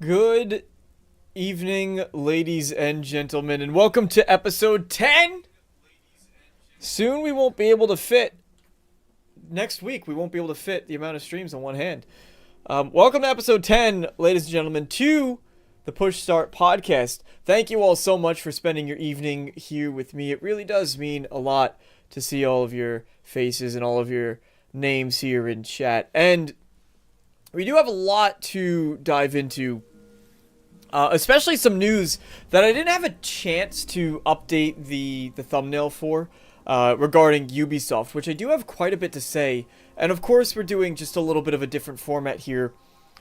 Good evening, ladies and gentlemen, and welcome to episode 10. Soon we won't be able to fit. Next week, we won't be able to fit the amount of streams on one hand. Welcome to episode 10, ladies and gentlemen, to the Push Start podcast. Thank you all so much for spending your evening here with me. It really does mean a lot to see all of your faces and all of your names here in chat. And we do have a lot to dive into. Especially some news that I didn't have a chance to update the thumbnail for regarding Ubisoft, which I do have quite a bit to say. And of course, we're doing just a little bit of a different format here.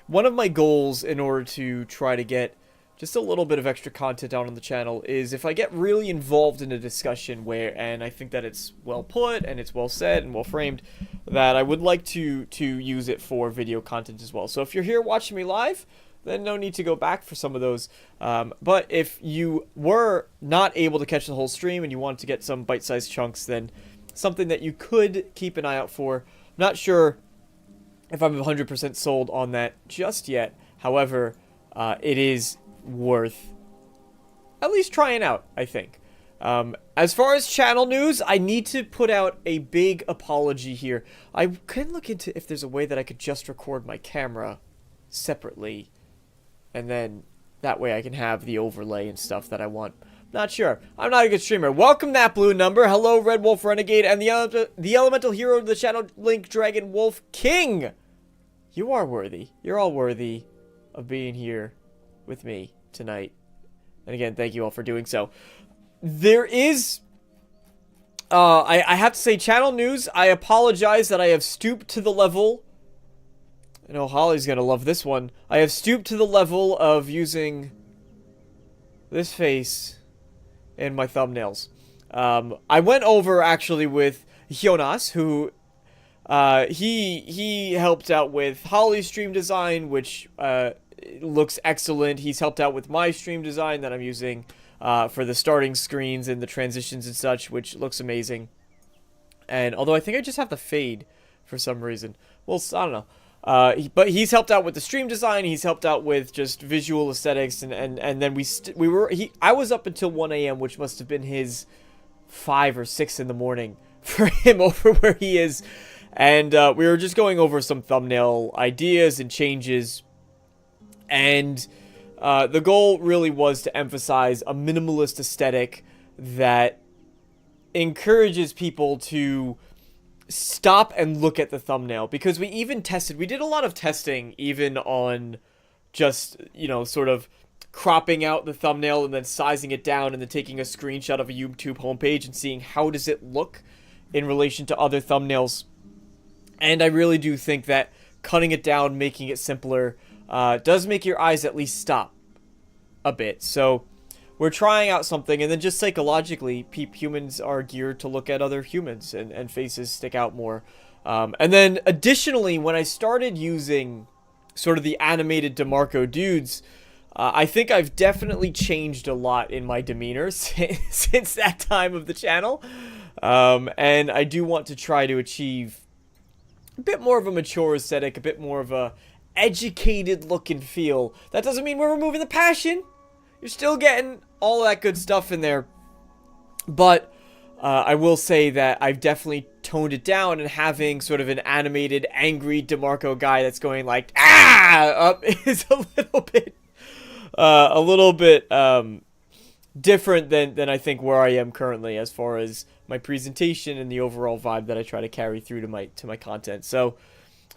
One of my goals in order to try to get just a little bit of extra content out on the channel is if I get really involved in a discussion and I think that it's well put and it's well said and well framed, that I would like to use it for video content as well. So if you're here watching me live, then no need to go back for some of those. But if you were not able to catch the whole stream and you wanted to get some bite-sized chunks, then something that you could keep an eye out for. Not sure if I'm 100% sold on that just yet. However, it is worth at least trying out, I think. As far as channel news, I need to put out a big apology here. I can look into if there's a way that I could just record my camera separately, and then that way I can have the overlay and stuff that I want. Not sure. I'm not a good streamer. Welcome, that blue number. Hello, Red Wolf Renegade, and the elemental hero of the Shadow Link Dragon Wolf King. You are worthy. You're all worthy of being here with me tonight. And again, thank you all for doing so. There is... I have to say, channel news, I apologize that I have stooped to the level... I know Holly's gonna love this one. I have stooped to the level of using this face in my thumbnails. I went over actually with Jonas, who he helped out with Holly's stream design, which looks excellent. He's helped out with my stream design that I'm using for the starting screens and the transitions and such, which looks amazing. And although I think I just have the fade for some reason. Well, I don't know. But he's helped out with the stream design. He's helped out with just visual aesthetics, and then I was up until 1 a.m., which must have been his 5 or 6 in the morning for him over where he is, and we were just going over some thumbnail ideas and changes, and the goal really was to emphasize a minimalist aesthetic that encourages people to stop and look at the thumbnail, because we did a lot of testing even on just, sort of cropping out the thumbnail and then sizing it down and then taking a screenshot of a YouTube homepage and seeing how does it look in relation to other thumbnails. And I really do think that cutting it down, making it simpler, does make your eyes at least stop a bit. So we're trying out something, and then just psychologically, humans are geared to look at other humans, and faces stick out more. And then, additionally, when I started using sort of the animated DeMarco dudes, I think I've definitely changed a lot in my demeanor since that time of the channel. And I do want to try to achieve a bit more of a mature aesthetic, a bit more of a educated look and feel. That doesn't mean we're removing the passion. You're still getting all that good stuff in there, but I will say that I've definitely toned it down, and having sort of an animated, angry DeMarco guy that's going like up is a little bit different than I think where I am currently as far as my presentation and the overall vibe that I try to carry through to my content. So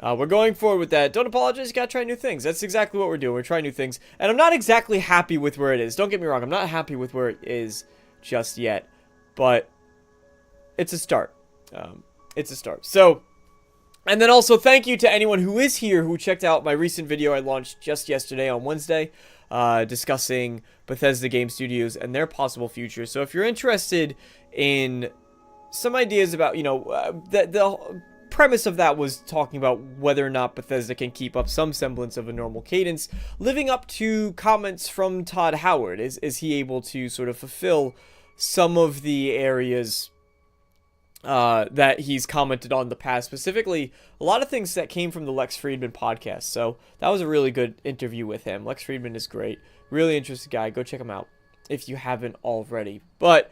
we're going forward with that. Don't apologize, you gotta try new things. That's exactly what we're doing. We're trying new things. And I'm not exactly happy with where it is. Don't get me wrong, I'm not happy with where it is just yet. But it's a start. It's a start. So, and then also thank you to anyone who is here who checked out my recent video I launched just yesterday on Wednesday, discussing Bethesda Game Studios and their possible future. So if you're interested in some ideas about, the premise of that was talking about whether or not Bethesda can keep up some semblance of a normal cadence, living up to comments from Todd Howard. Is he able to sort of fulfill some of the areas that he's commented on in the past, specifically a lot of things that came from the Lex Friedman podcast. So that was a really good interview with him. Lex Friedman is great. Really interesting guy. Go check him out if you haven't already. But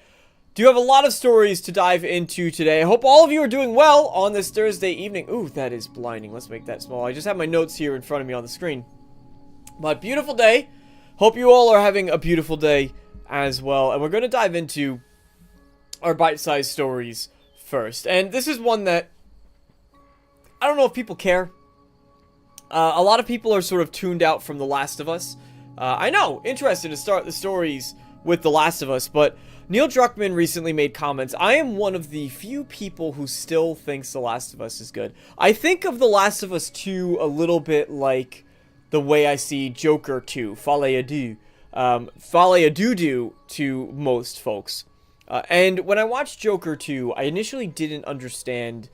do have a lot of stories to dive into today. I hope all of you are doing well on this Thursday evening. Ooh, that is blinding. Let's make that small. I just have my notes here in front of me on the screen. But beautiful day. Hope you all are having a beautiful day as well. And we're going to dive into our bite-sized stories first. And this is one that I don't know if people care. A lot of people are sort of tuned out from The Last of Us. I know, interested to start the stories with The Last of Us, but Neil Druckman recently made comments. I am one of the few people who still thinks The Last of Us is good. I think of The Last of Us 2 a little bit like the way I see Joker 2, Folie à Deux. Folie à Deux to most folks. And when I watched Joker 2, I initially didn't understand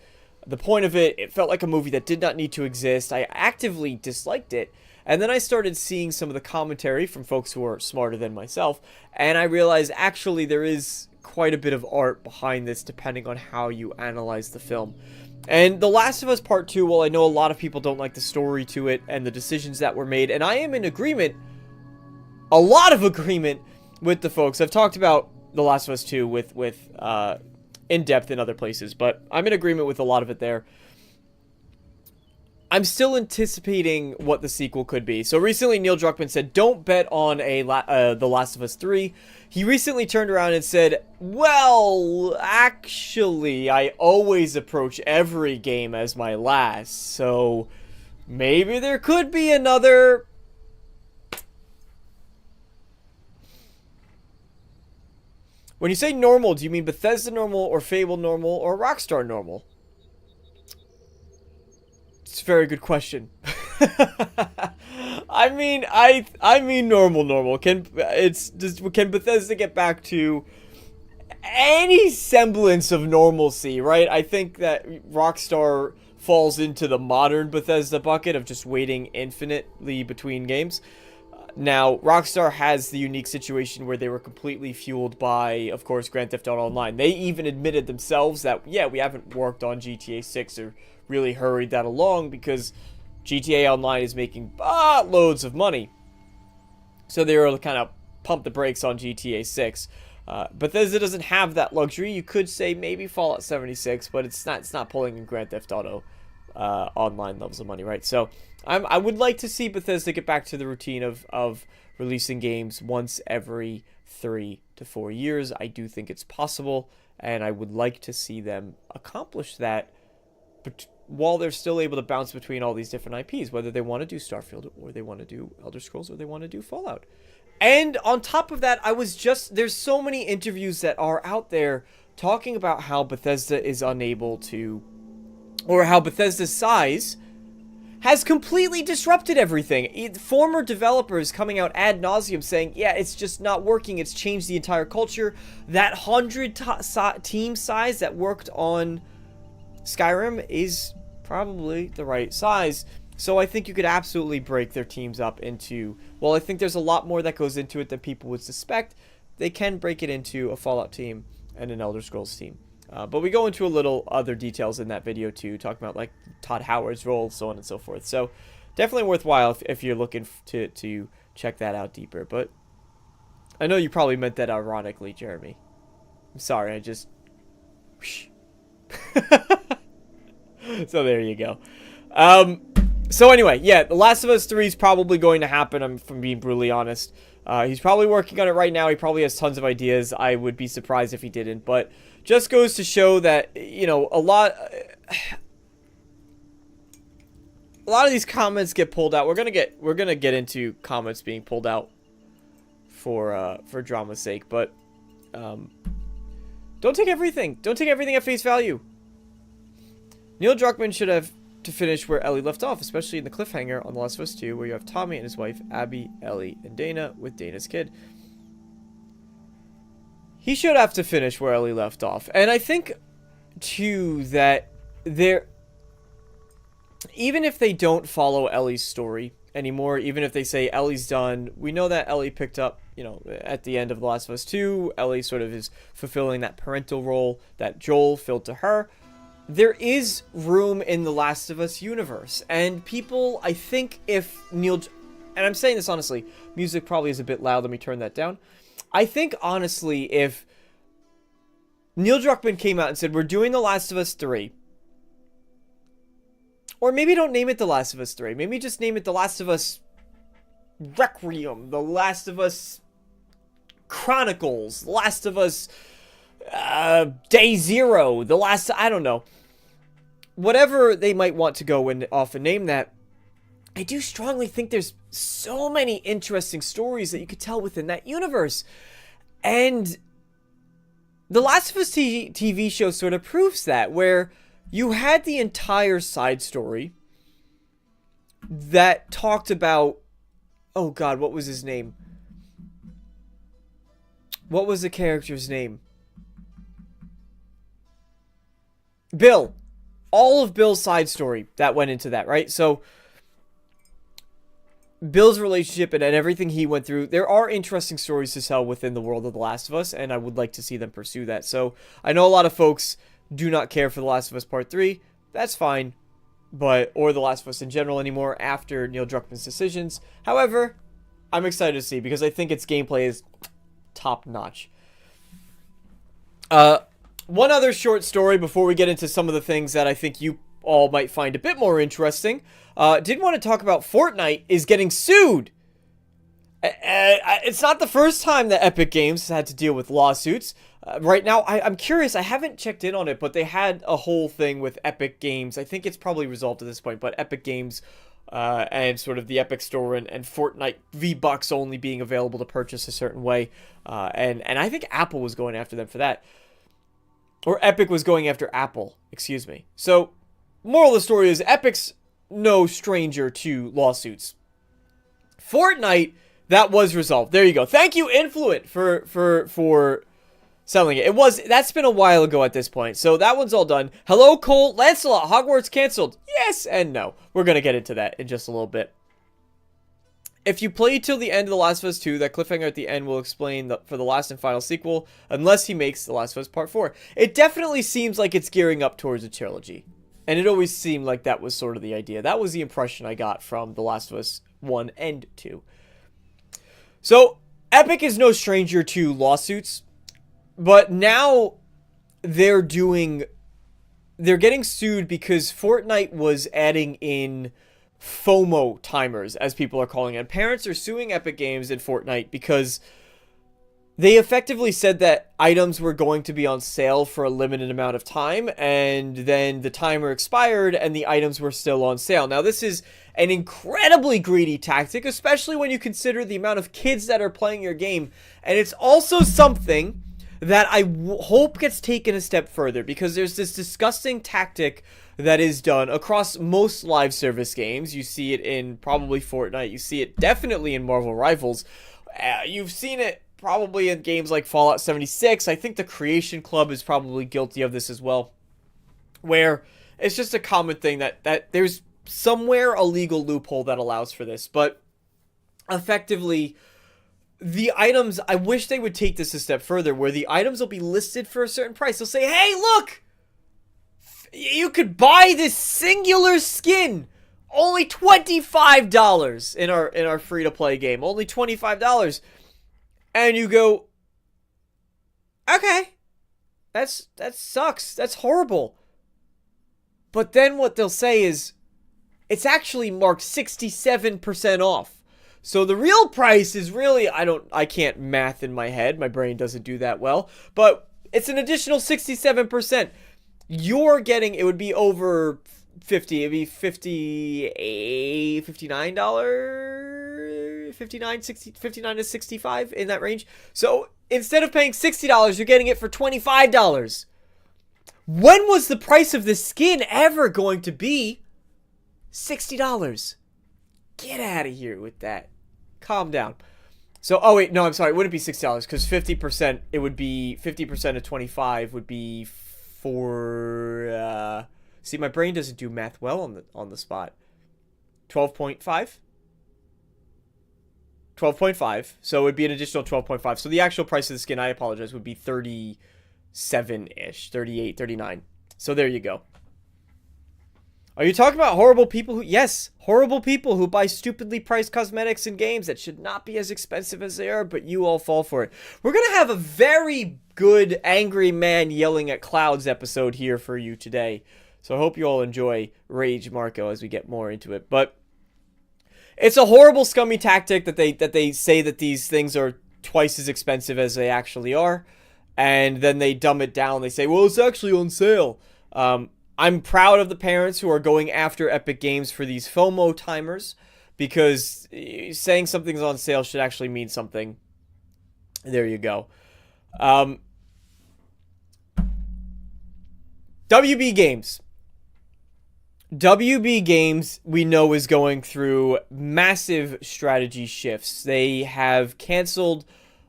the point of it. It felt like a movie that did not need to exist. I actively disliked it. And then I started seeing some of the commentary from folks who are smarter than myself, and I realized actually there is quite a bit of art behind this depending on how you analyze the film. And The Last of Us Part 2, well, I know a lot of people don't like the story to it and the decisions that were made, and I am in agreement, a lot of agreement with the folks. I've talked about The Last of Us 2 with in depth in other places, but I'm in agreement with a lot of it there. I'm still anticipating what the sequel could be. So recently, Neil Druckman said, don't bet on The Last of Us 3. He recently turned around and said, well, actually, I always approach every game as my last. So maybe there could be another... When you say normal, do you mean Bethesda normal or Fable normal or Rockstar normal? It's a very good question. I mean normal. Can Bethesda get back to any semblance of normalcy, right? I think that Rockstar falls into the modern Bethesda bucket of just waiting infinitely between games. Now, Rockstar has the unique situation where they were completely fueled by, of course, Grand Theft Auto Online. They even admitted themselves that, yeah, we haven't worked on GTA 6 or really hurried that along because GTA Online is making loads of money. So they were kind of pump the brakes on GTA 6. Bethesda doesn't have that luxury. You could say maybe Fallout 76, but it's not pulling in Grand Theft Auto Online levels of money, right? So I would like to see Bethesda get back to the routine of releasing games once every 3 to 4 years. I do think it's possible, and I would like to see them accomplish that, but while they're still able to bounce between all these different IPs, whether they want to do Starfield or they want to do Elder Scrolls or they want to do Fallout. And on top of that, there's so many interviews that are out there talking about how Bethesda is unable to, or how Bethesda's size has completely disrupted everything. Former developers coming out ad nauseum saying, yeah, it's just not working. It's changed the entire culture. That 100 team size that worked on Skyrim is probably the right size. So I think you could absolutely break their teams up into, well, I think there's a lot more that goes into it than people would suspect. They can break it into a Fallout team and an Elder Scrolls team. But we go into a little other details in that video too, talking about like Todd Howard's role, so on and so forth. So definitely worthwhile if you're looking to check that out deeper. But I know you probably meant that ironically, Jeremy. I'm sorry, I just... So there you go. So anyway, yeah, The Last of Us 3 is probably going to happen, if I'm being brutally honest. He's probably working on it right now. He probably has tons of ideas. I would be surprised if he didn't. But just goes to show that, you know, a lot of these comments get pulled out. We're gonna get into comments being pulled out for drama's sake. But don't take everything at face value. Neil Druckman should have to finish where Ellie left off, especially in the cliffhanger on The Last of Us 2, where you have Tommy and his wife, Abby, Ellie, and Dana, with Dana's kid. He should have to finish where Ellie left off. And I think, too, that even if they don't follow Ellie's story, anymore. Even if they say Ellie's done, we know that Ellie picked up, at the end of The Last of Us 2. Ellie sort of is fulfilling that parental role that Joel filled to her. There is room in the Last of Us universe, and people, I think, if Neil, and I'm saying this honestly, music probably is a bit loud, let me turn that down. I think, honestly, if Neil Druckman came out and said, we're doing The Last of Us 3, or maybe don't name it The Last of Us 3, maybe just name it The Last of Us Requiem, The Last of Us Chronicles, The Last of Us Day Zero, I don't know. Whatever they might want to go and off and name that, I do strongly think there's so many interesting stories that you could tell within that universe. And The Last of Us TV show sort of proves that, where you had the entire side story that talked about, oh god, what was his name? What was the character's name? Bill. All of Bill's side story that went into that, right? So, Bill's relationship and everything he went through, there are interesting stories to tell within the world of The Last of Us, and I would like to see them pursue that. So, I know a lot of folks do not care for The Last of Us Part 3. That's fine. Or The Last of Us in general anymore after Neil Druckman's decisions. However, I'm excited to see, because I think its gameplay is top-notch. One other short story before we get into some of the things that I think you all might find a bit more interesting. Did want to talk about Fortnite is getting sued. It's not the first time that Epic Games has had to deal with lawsuits. Right now, I'm curious. I haven't checked in on it, but they had a whole thing with Epic Games. I think it's probably resolved at this point, but Epic Games and sort of the Epic Store and Fortnite V-Bucks only being available to purchase a certain way. And I think Apple was going after them for that. Or Epic was going after Apple, excuse me. So, moral of the story is Epic's no stranger to lawsuits. Fortnite, that was resolved. There you go. Thank you, Influent, for selling it. That's been a while ago at this point. So that one's all done. Hello, Cole Lancelot. Hogwarts canceled. Yes and no. We're going to get into that in just a little bit. If you play till the end of The Last of Us 2, that cliffhanger at the end will explain for the last and final sequel, unless he makes The Last of Us Part 4. It definitely seems like it's gearing up towards a trilogy. And it always seemed like that was sort of the idea. That was the impression I got from The Last of Us 1 and 2. So, Epic is no stranger to lawsuits, but now they're getting sued because Fortnite was adding in FOMO timers, as people are calling it. Parents are suing Epic Games and Fortnite because they effectively said that items were going to be on sale for a limited amount of time, and then the timer expired and the items were still on sale. Now, this is an incredibly greedy tactic, especially when you consider the amount of kids that are playing your game, and it's also something that I hope gets taken a step further, because there's this disgusting tactic that is done across most live service games. You see it in probably Fortnite. You see it definitely in Marvel Rivals. You've seen it probably in games like Fallout 76. I think the Creation Club is probably guilty of this as well, where it's just a common thing that there's somewhere a legal loophole that allows for this. But effectively, the items, I wish they would take this a step further, where the items will be listed for a certain price. They'll say, hey, look! You could buy this singular skin, only $25 in our free-to-play game, only $25, and you go, okay, that sucks, that's horrible. But then what they'll say is, it's actually marked 67% off. So the real price is really, I can't math in my head, my brain doesn't do that well, but it's an additional 67%. You're getting, it would be over 50, it'd be $59, 59 to 65 in that range. So instead of paying $60, you're getting it for $25. When was the price of this skin ever going to be $60? Get out of here with that. Calm down. So, oh wait, no, I'm sorry, it wouldn't be $60, because 50%, it would be, 50% of 25 would be for, see, my brain doesn't do math well on the spot. 12.5? 12.5. So it would be an additional 12.5. So the actual price of the skin, I apologize, would be 37-ish, 38, 39. So there you go. Are you talking about horrible people who... Yes, horrible people who buy stupidly priced cosmetics in games that should not be as expensive as they are, but you all fall for it. We're going to have a very good angry man yelling at clouds episode here for you today. So I hope you all enjoy Rage Marco as we get more into it. But it's a horrible, scummy tactic that they say that these things are twice as expensive as they actually are. And then they dumb it down. They say, well, it's actually on sale. I'm proud of the parents who are going after Epic Games for these FOMO timers, because saying something's on sale should actually mean something. There you go. WB Games. WB Games, we know, is going through massive strategy shifts. They have canceled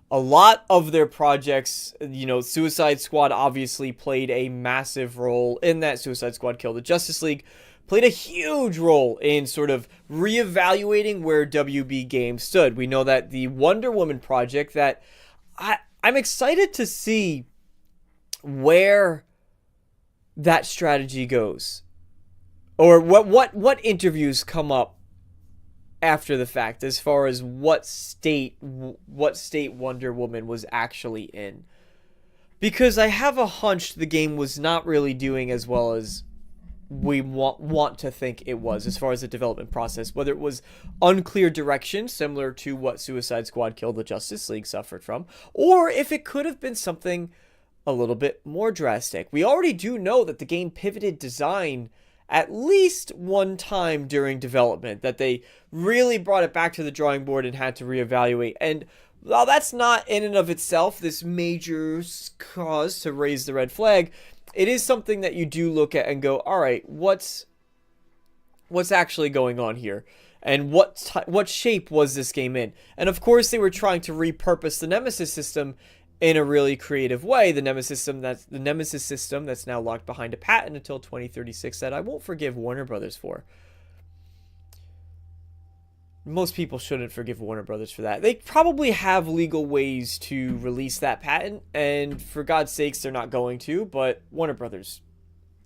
a lot of their projects. You know, Suicide Squad obviously played a massive role in that. Suicide Squad Kill the Justice League played a huge role in sort of reevaluating where WB Games stood. We know that the Wonder Woman project, that I'm excited to see where that strategy goes, or what interviews come up after the fact as far as what state Wonder Woman was actually in. Because I have a hunch the game was not really doing as well as we want to think it was as far as the development process, whether it was unclear direction similar to what Suicide Squad Kill the Justice League suffered from, or if it could have been something a little bit more drastic. We already do know that the game pivoted design at least one time during development, that they really brought it back to the drawing board and had to reevaluate. And while that's not in and of itself this major cause to raise the red flag, it is something that you do look at and go, all right, what's actually going on here? And what shape was this game in? And of course, they were trying to repurpose the Nemesis system in a really creative way. The Nemesis system that's now locked behind a patent until 2036 that I won't forgive Warner Brothers for. Most people shouldn't forgive Warner Brothers for that. They probably have legal ways to release that patent, and for God's sakes, they're not going to. But Warner Brothers,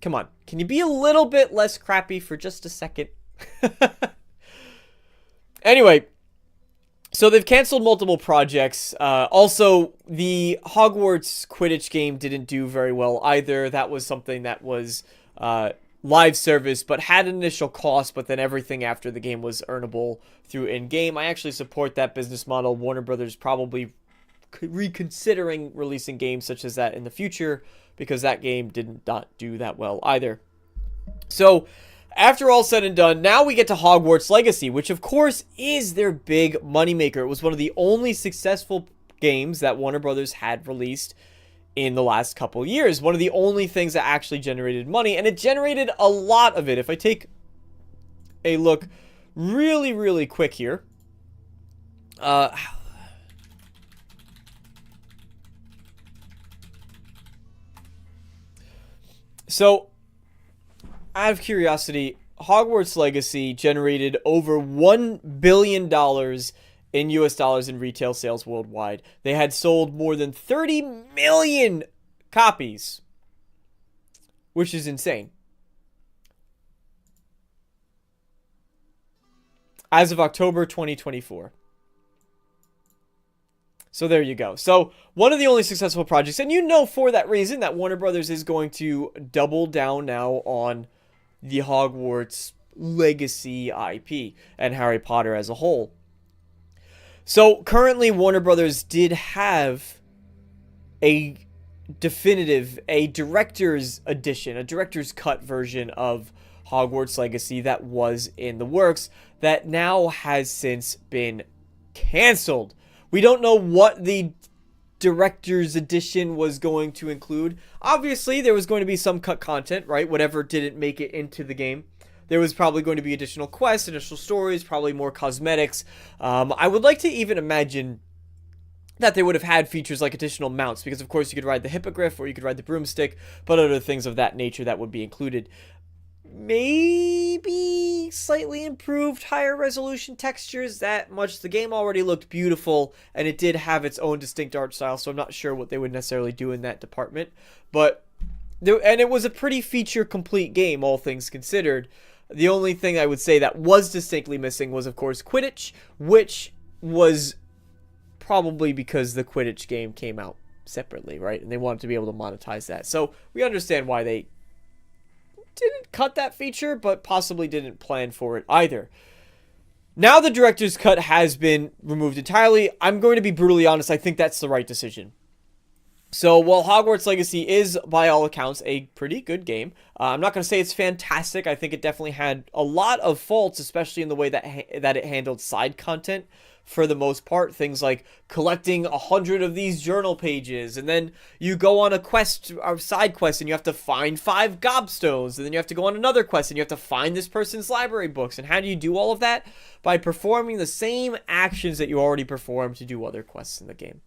come on. Can you be a little bit less crappy for just a second? Anyway, so they've canceled multiple projects. Also, the Hogwarts Quidditch game didn't do very well either. That was something that was live service, but had an initial cost, but then everything after the game was earnable through in-game. I actually support that business model. Warner Brothers probably reconsidering releasing games such as that in the future, because that game did not do that well either. So after all said and done, now we get to Hogwarts Legacy, which of course is their big moneymaker. It was one of the only successful games that Warner Brothers had released in the last couple years. One of the only things that actually generated money, and it generated a lot of it. If I take a look really, really quick here. So, out of curiosity, Hogwarts Legacy generated over $1 billion in US dollars in retail sales worldwide. They had sold more than 30 million copies, which is insane. As of October 2024. So there you go. So one of the only successful projects, and you know for that reason that Warner Brothers is going to double down now on the Hogwarts Legacy IP and Harry Potter as a whole. So currently Warner Brothers did have a director's edition, a director's cut version of Hogwarts Legacy that was in the works that now has since been canceled. We don't know what the director's edition was going to include. Obviously, there was going to be some cut content, right? Whatever didn't make it into the game. There was probably going to be additional quests, additional stories, probably more cosmetics. I would like to even imagine that they would have had features like additional mounts, because of course you could ride the hippogriff or you could ride the broomstick, but other things of that nature that would be included. maybe slightly improved, higher resolution textures. That much. The game already looked beautiful, and it did have its own distinct art style, so I'm not sure what they would necessarily do in that department. But and it was a pretty feature complete game, all things considered. The only thing I would say that was distinctly missing was, of course, Quidditch, which was probably because the Quidditch game came out separately, right? And they wanted to be able to monetize that. So we understand why they didn't cut that feature, but possibly didn't plan for it either. Now the director's cut has been removed entirely. I'm going to be brutally honest, I think that's the right decision. So while Hogwarts Legacy is, by all accounts, a pretty good game, I'm not going to say it's fantastic. I think it definitely had a lot of faults, especially in the way that it handled side content for the most part. Things like collecting 100 of these journal pages, and then you go on a quest, or side quest, and you have to find 5 gobstones, and then you have to go on another quest, and you have to find this person's library books. And how do you do all of that? By performing the same actions that you already performed to do other quests in the game.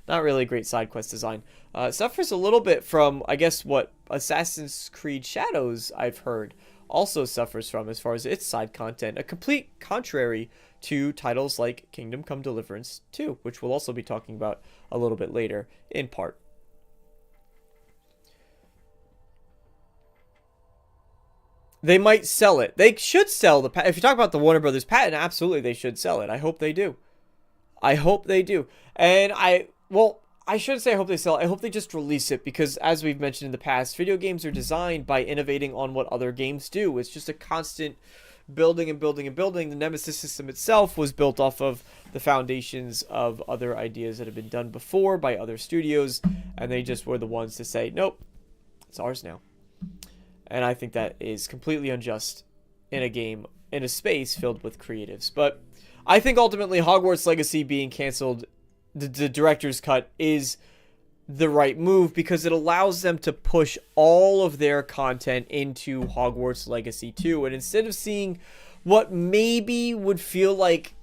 Not really a great side quest design. Suffers a little bit from, I guess, what Assassin's Creed Shadows, I've heard, also suffers from as far as its side content. A complete contrary to titles like Kingdom Come Deliverance 2, which we'll also be talking about a little bit later, in part. They might sell it. They should sell the patent. If you talk about the Warner Brothers patent, absolutely they should sell it. I hope they do. I hope they do. And well, I shouldn't say I hope they sell it. I hope they just release it, because as we've mentioned in the past, video games are designed by innovating on what other games do. It's just a constant building and building and building. The Nemesis system itself was built off of the foundations of other ideas that have been done before by other studios, and they just were the ones to say, nope, it's ours now. And I think that is completely unjust in a game, in a space filled with creatives. But I think ultimately Hogwarts Legacy being canceled, the director's cut, is the right move, because it allows them to push all of their content into Hogwarts Legacy 2. And instead of seeing what maybe would feel like,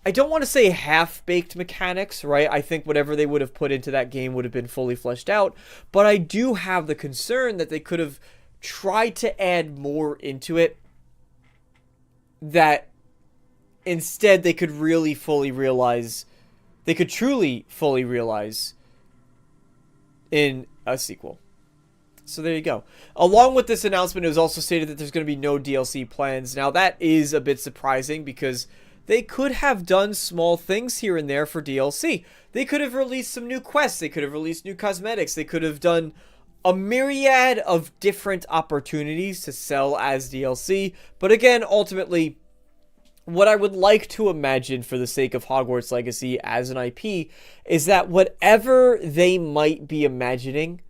I don't want to say half-baked mechanics, right? I think whatever they would have put into that game would have been fully fleshed out. But I do have the concern that they could have tried to add more into it, that instead they could really fully realize, they could truly fully realize in a sequel. So there you go. Along with this announcement, it was also stated that there's going to be no DLC plans. Now that is a bit surprising, because they could have done small things here and there for DLC. They could have released some new quests. They could have released new cosmetics. They could have done a myriad of different opportunities to sell as DLC. But again, ultimately, what I would like to imagine for the sake of Hogwarts Legacy as an IP is that whatever they might be imagining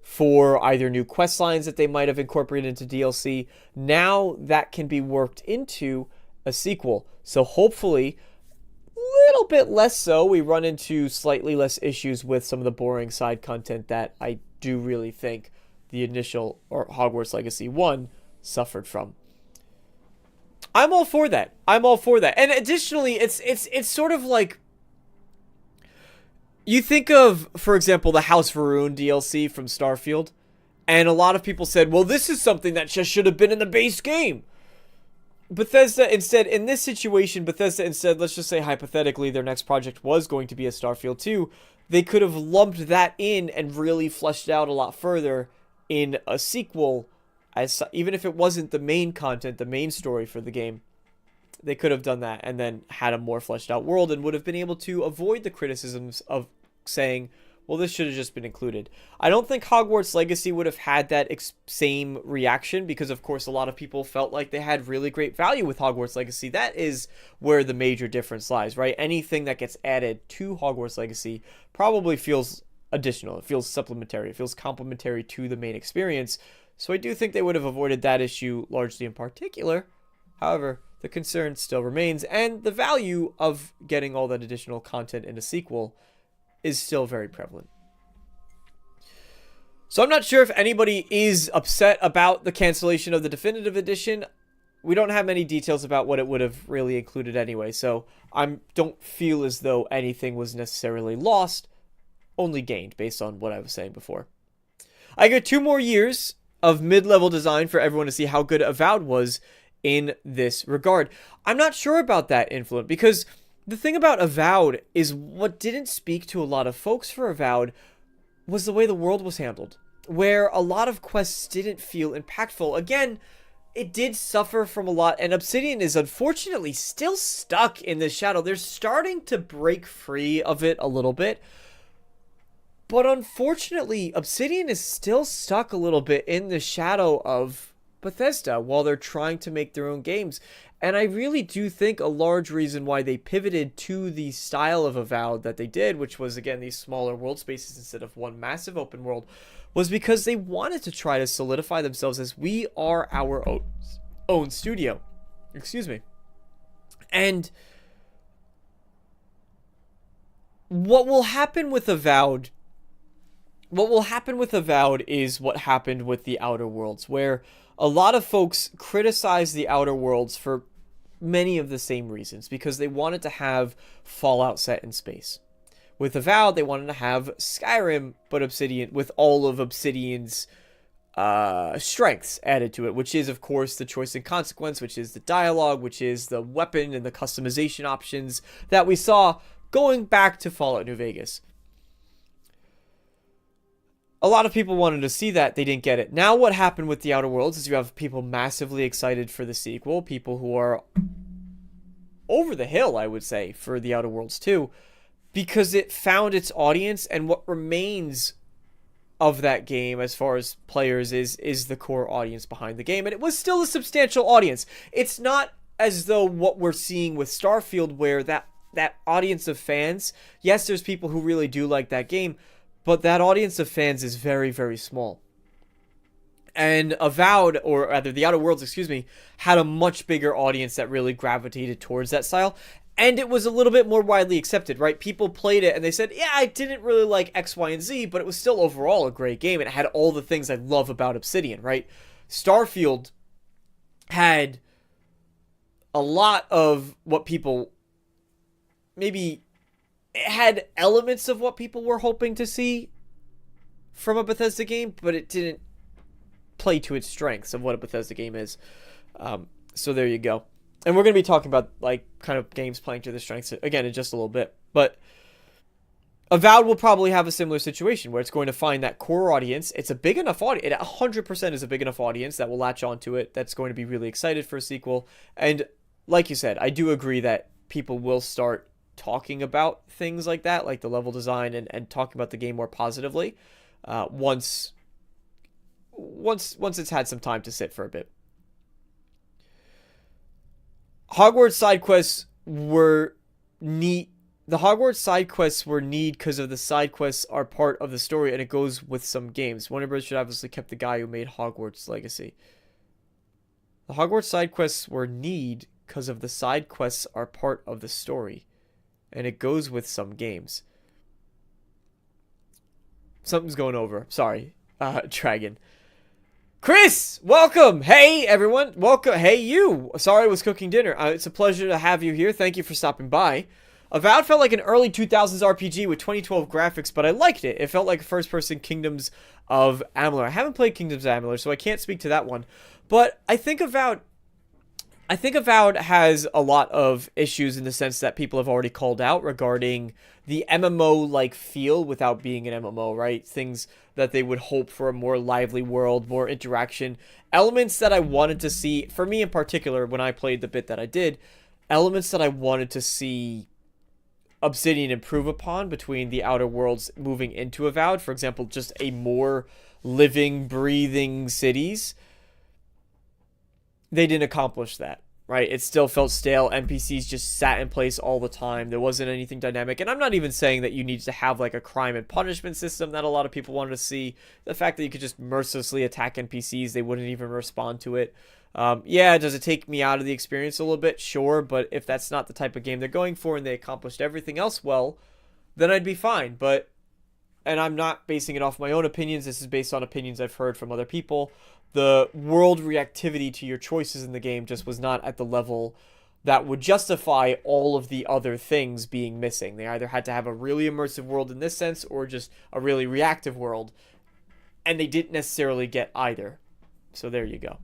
for either new quest lines that they might have incorporated into DLC, now that can be worked into a sequel. So hopefully, a little bit less so, we run into slightly less issues with some of the boring side content that I do really think the initial, or Hogwarts Legacy 1, suffered from. I'm all for that. I'm all for that. And additionally, it's sort of like, you think of, for example, the House Varun DLC from Starfield, and a lot of people said, well, this is something that just should have been in the base game. Bethesda instead, in this situation, Bethesda instead, let's just say hypothetically their next project was going to be a Starfield 2, they could have lumped that in and really fleshed out a lot further in a sequel. As even if it wasn't the main content, the main story for the game, they could have done that and then had a more fleshed out world, and would have been able to avoid the criticisms of saying, well, this should have just been included. I don't think Hogwarts Legacy would have had that same reaction, because of course a lot of people felt like they had really great value with Hogwarts Legacy. That is where the major difference lies, right? Anything that gets added to Hogwarts Legacy probably feels additional. It feels supplementary. It feels complementary to the main experience. So I do think they would have avoided that issue largely in particular. However, the concern still remains, and the value of getting all that additional content in a sequel is still very prevalent. So I'm not sure if anybody is upset about the cancellation of the Definitive Edition. We don't have many details about what it would have really included anyway, so I don't feel as though anything was necessarily lost, only gained, based on what I was saying before. I get 2 more years of mid-level design for everyone to see how good Avowed was in this regard. I'm not sure about that, Influent, because the thing about Avowed is what didn't speak to a lot of folks for Avowed was the way the world was handled, where a lot of quests didn't feel impactful. Again, it did suffer from a lot, and Obsidian is unfortunately still stuck in the shadow. They're starting to break free of it a little bit, but unfortunately, Obsidian is still stuck a little bit in the shadow of Bethesda while they're trying to make their own games. And I really do think a large reason why they pivoted to the style of Avowed that they did, which was, again, these smaller world spaces instead of one massive open world, was because they wanted to try to solidify themselves as we are our own studio. Excuse me. And what will happen with Avowed is what happened with the Outer Worlds, where a lot of folks criticize the Outer Worlds for many of the same reasons, because they wanted to have Fallout set in space. With Avowed, they wanted to have Skyrim, but Obsidian, with all of Obsidian's strengths added to it, which is, of course, the choice and consequence, which is the dialogue, which is the weapon and the customization options that we saw going back to Fallout New Vegas. A lot of people wanted to see that. They didn't get it. Now what happened with the Outer Worlds is you have people massively excited for the sequel. People who are over the hill, I would say, for the Outer Worlds 2. Because it found its audience, and what remains of that game as far as players is the core audience behind the game. And it was still a substantial audience. It's not as though what we're seeing with Starfield, where that audience of fans, yes, there's people who really do like that game, but that audience of fans is very, very small. And Avowed, or rather the Outer Worlds, had a much bigger audience that really gravitated towards that style. And it was a little bit more widely accepted, right? People played it and they said, yeah, I didn't really like X, Y, and Z, but it was still overall a great game. It had all the things I love about Obsidian, right? Starfield had a lot of what people maybe... It had elements of what people were hoping to see from a Bethesda game, but it didn't play to its strengths of what a Bethesda game is. So there you go. And we're going to be talking about, like, kind of games playing to their strengths again in just a little bit. But Avowed will probably have a similar situation where it's going to find that core audience. It's a big enough audience. It 100% is a big enough audience that will latch onto it, that's going to be really excited for a sequel. And like you said, I do agree that people will start talking about things like that, like the level design, and talking about the game more positively once it's had some time to sit for a bit. Hogwarts side quests were neat. The Hogwarts side quests were neat because of the side quests are part of the story, and it goes with some games. Warner Bros. Should obviously kept the guy who made Hogwarts Legacy. The Hogwarts side quests were neat because of the side quests are part of the story, and it goes with some games. Something's going over. Sorry, Dragon. Chris, welcome. Hey, everyone. Welcome. Hey, you. Sorry I was cooking dinner. It's a pleasure to have you here. Thank you for stopping by. Avowed felt like an early 2000s RPG with 2012 graphics, but I liked it. It felt like a first-person Kingdoms of Amalur. I haven't played Kingdoms of Amalur, so I can't speak to that one. But I think Avowed has a lot of issues in the sense that people have already called out regarding the MMO-like feel without being an MMO, right? Things that they would hope for a more lively world, more interaction. Elements that I wanted to see, for me in particular, when I played the bit that I did, elements that I wanted to see Obsidian improve upon between the Outer Worlds moving into Avowed. For example, just a more living, breathing cities. They didn't accomplish that, right? It still felt stale. NPCs just sat in place all the time. There wasn't anything dynamic. And I'm not even saying that you need to have like a crime and punishment system that a lot of people wanted to see. The fact that you could just mercilessly attack NPCs, they wouldn't even respond to it. Yeah, does it take me out of the experience a little bit? Sure, but if that's not the type of game they're going for and they accomplished everything else well, then I'd be fine. But, and I'm not basing it off my own opinions, this is based on opinions I've heard from other people. The world reactivity to your choices in the game just was not at the level that would justify all of the other things being missing. They either had to have a really immersive world in this sense or just a really reactive world, and they didn't necessarily get either. So there you go.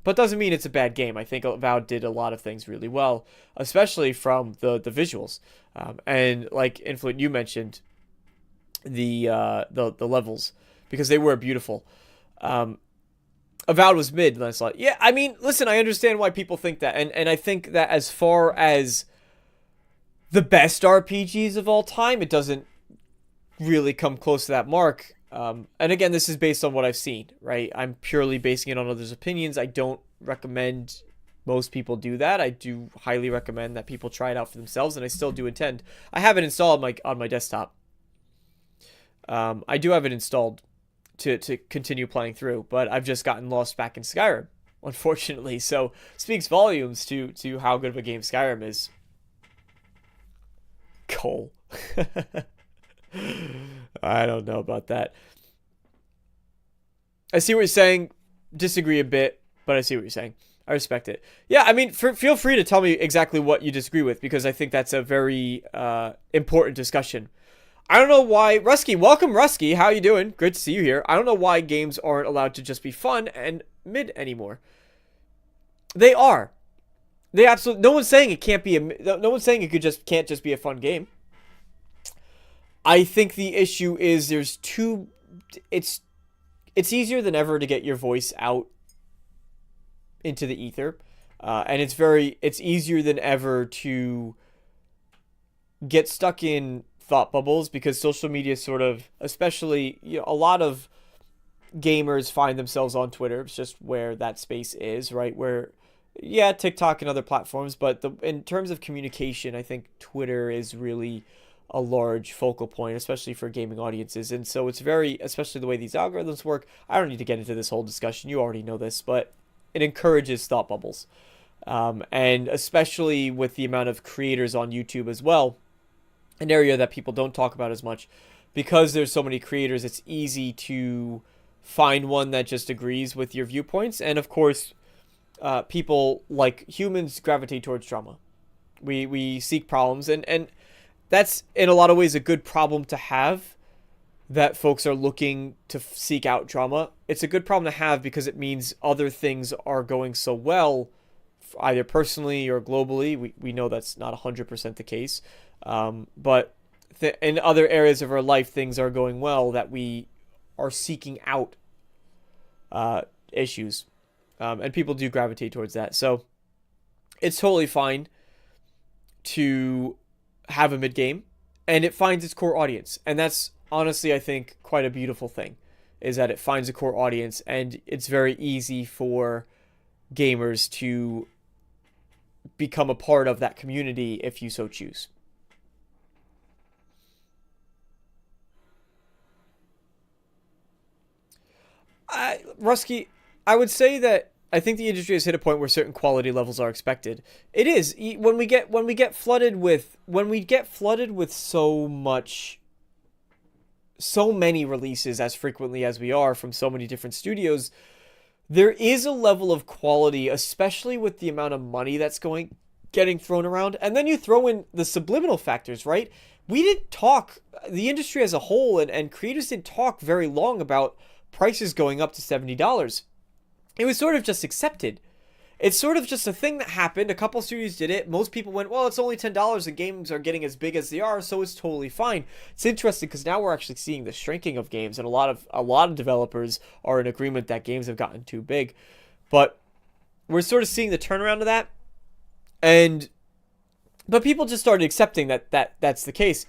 But doesn't mean it's a bad game. I think Avowed did a lot of things really well, especially from the visuals. And like Influent, you mentioned the levels, because they were beautiful. Avowed was mid, and I thought, yeah, I mean, listen, I understand why people think that, and I think that as far as the best RPGs of all time, it doesn't really come close to that mark. And again, this is based on what I've seen, right? I'm purely basing it on others' opinions. I don't recommend most people do that. I do highly recommend that people try it out for themselves, and I still do intend. I have it installed on my desktop. I do have it installed to continue playing through, but I've just gotten lost back in Skyrim, unfortunately. So speaks volumes to how good of a game Skyrim is. Cole. I don't know about that. I see what you're saying. Disagree a bit, but I see what you're saying. I respect it. Yeah, I mean, feel free to tell me exactly what you disagree with, because I think that's a very important discussion. I don't know why... Rusky, welcome, Rusky. How you doing? Great to see you here. I don't know why games aren't allowed to just be fun and mid anymore. They are. They absolutely... No one's saying it can't be a... No one's saying it can't just be a fun game. I think the issue is there's two... It's easier than ever to get your voice out into the ether. And it's easier than ever to get stuck in thought bubbles, because social media sort of, especially, a lot of gamers find themselves on Twitter. It's just where that space is, right? Where, yeah, TikTok and other platforms, but in terms of communication, I think Twitter is really a large focal point, especially for gaming audiences. And so it's especially the way these algorithms work. I don't need to get into this whole discussion. You already know this, but it encourages thought bubbles. And especially with the amount of creators on YouTube as well, an area that people don't talk about as much, because there's so many creators, it's easy to find one that just agrees with your viewpoints. And of course, people, like humans, gravitate towards drama. We seek problems, and that's in a lot of ways a good problem to have, that folks are looking to seek out drama. It's a good problem to have because it means other things are going so well, either personally or globally. We know that's not 100% the case. But in other areas of our life, things are going well, that we are seeking out issues. And people do gravitate towards that. So it's totally fine to have a mid-game, and it finds its core audience. And that's honestly, I think, quite a beautiful thing, is that it finds a core audience, and it's very easy for gamers to become a part of that community if you so choose. Rusky, I would say that I think the industry has hit a point where certain quality levels are expected. It is when we get flooded with so many releases as frequently as we are from so many different studios. There is a level of quality, especially with the amount of money that's getting thrown around, and then you throw in the subliminal factors, right? We didn't talk, the industry as a whole, and creators didn't talk very long about prices going up to $70. It was sort of just accepted. It's sort of just a thing that happened. A couple studios did it. Most people went, well, it's only $10 and games are getting as big as they are, so it's totally fine. It's interesting because now we're actually seeing the shrinking of games, and a lot of developers are in agreement that games have gotten too big. But we're sort of seeing the turnaround of that. But people just started accepting that's the case.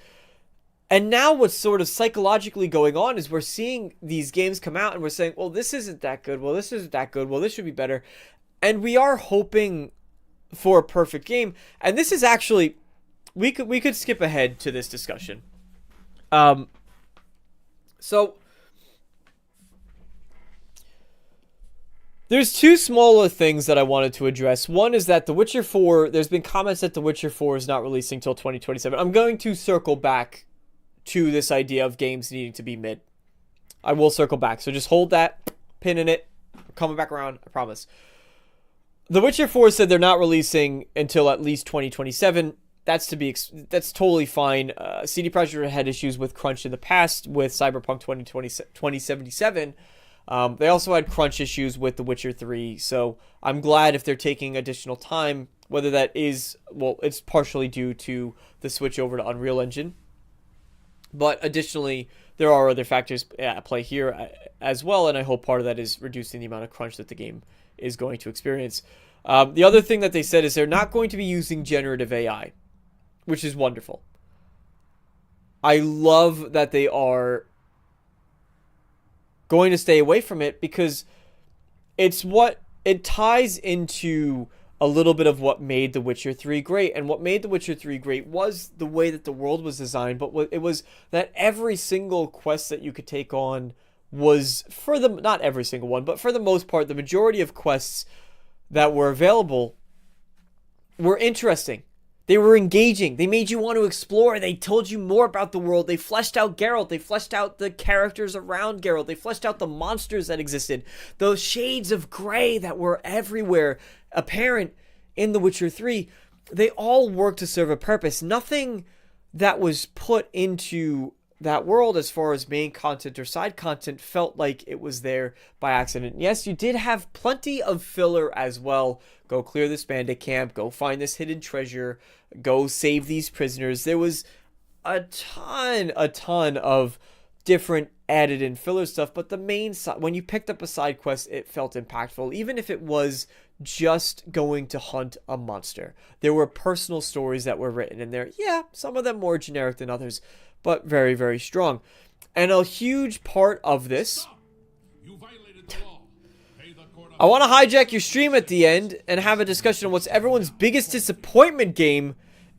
And now what's sort of psychologically going on is we're seeing these games come out and we're saying, well, this isn't that good. Well, this isn't that good. Well, this should be better. And we are hoping for a perfect game. And this is actually, we could skip ahead to this discussion. So there's two smaller things that I wanted to address. One is that The Witcher 4, there's been comments that The Witcher 4 is not releasing until 2027. I'm going to circle back to this idea of games needing to be mid. I will circle back. So just hold that pin in it. Coming back around, I promise. The Witcher 4 said they're not releasing until at least 2027. That's totally fine. CD Projekt had issues with crunch in the past with Cyberpunk 2077. They also had crunch issues with The Witcher 3, so I'm glad if they're taking additional time, whether that is, well, it's partially due to the switch over to Unreal Engine. But additionally, there are other factors at play here as well, and I hope part of that is reducing the amount of crunch that the game is going to experience. The other thing that they said is they're not going to be using generative AI, which is wonderful. I love that they are going to stay away from it, because it ties into a little bit of what made The Witcher 3 great. And what made The Witcher 3 great was the way that the world was designed, but it was that every single quest that you could take on was, not every single one, but for the most part, the majority of quests that were available were interesting. They were engaging. They made you want to explore. They told you more about the world. They fleshed out Geralt. They fleshed out the characters around Geralt. They fleshed out the monsters that existed. Those shades of gray that were everywhere, apparent in The Witcher 3, they all work to serve a purpose. Nothing that was put into that world as far as main content or side content felt like it was there by accident. Yes, you did have plenty of filler as well. Go clear this bandit camp, go find this hidden treasure, go save these prisoners. There was a ton of different added in filler stuff, but the main side, when you picked up a side quest, it felt impactful, even if it was just going to hunt a monster. There were personal stories that were written in there. Yeah, some of them more generic than others, but very, very strong. And a huge part of this, I want to hijack your stream at the end and have a discussion on what's everyone's biggest disappointment game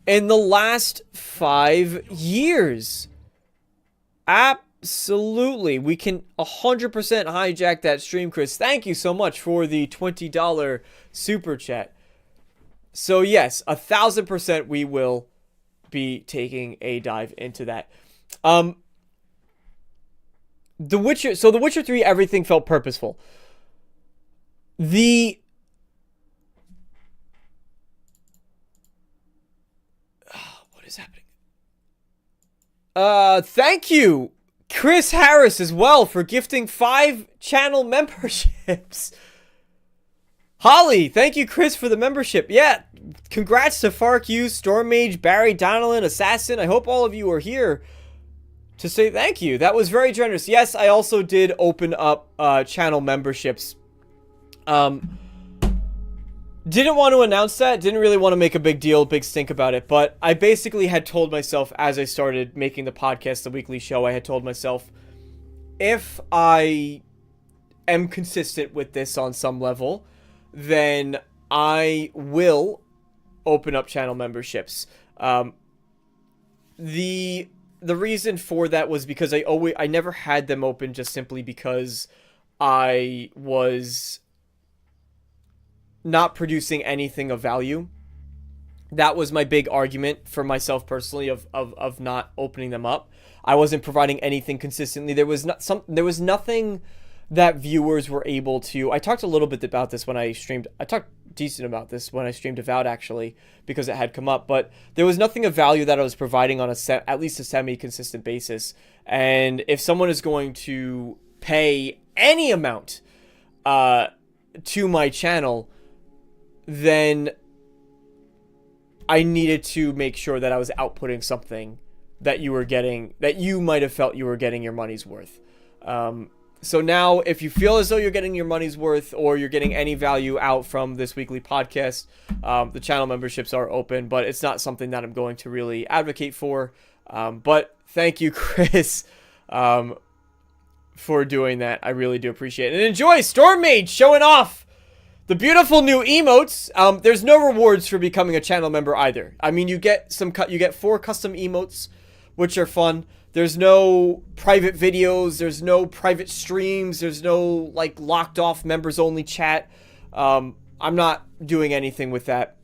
in the last 5 years. Absolutely. We can 100% hijack that stream, Chris. Thank you so much for the $20 super chat. So yes, 1000% we will be taking a dive into that. The Witcher 3, everything felt purposeful. What is happening? Thank you, Chris Harris, as well, for gifting 5 channel memberships. Holly, thank you, Chris, for the membership. Yeah, congrats to Fark U, Storm Mage, Barry, Donnellan, Assassin. I hope all of you are here to say thank you. That was very generous. Yes, I also did open up channel memberships. Didn't want to announce that. Didn't really want to make a big deal, big stink about it. But I basically had told myself as I started making the podcast, the weekly show, I had told myself, if I am consistent with this on some level, then I will open up channel memberships. The reason for that was because I never had them open just simply because I was not producing anything of value. That was my big argument for myself personally of not opening them up. I wasn't providing anything consistently. There was nothing that viewers were able to. I talked a little bit about this when I streamed. I talked decent about this when I streamed Avowed, actually, because it had come up. But there was nothing of value that I was providing on at least a semi-consistent basis. And if someone is going to pay any amount to my channel, then I needed to make sure that I was outputting something that you might have felt you were getting your money's worth. So now, if you feel as though you're getting your money's worth or you're getting any value out from this weekly podcast, the channel memberships are open, but it's not something that I'm going to really advocate for. But thank you, Chris, for doing that. I really do appreciate it. And enjoy Storm Mage showing off the beautiful new emotes. There's no rewards for becoming a channel member either. I mean, you get 4 custom emotes, which are fun. There's no private videos. There's no private streams. There's no, like, locked off members only chat. I'm not doing anything with that.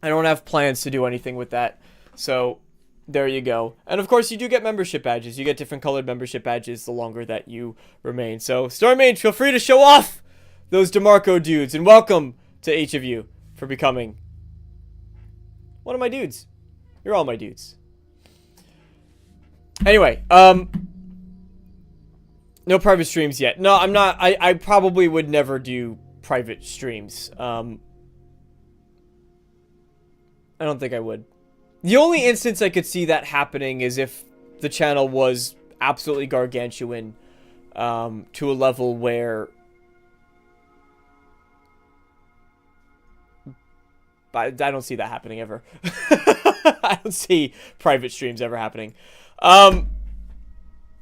I don't have plans to do anything with that. So there you go. And of course, you do get membership badges. You get different colored membership badges the longer that you remain. So Storm Mage, feel free to show off those DeMarco dudes. And welcome to each of you for becoming one of my dudes. You're all my dudes. Anyway, now No private streams yet. No, I'm not. I probably would never do private streams. I don't think I would. The only instance I could see that happening is if the channel was absolutely gargantuan, to a level where I don't see that happening ever. I don't see private streams ever happening.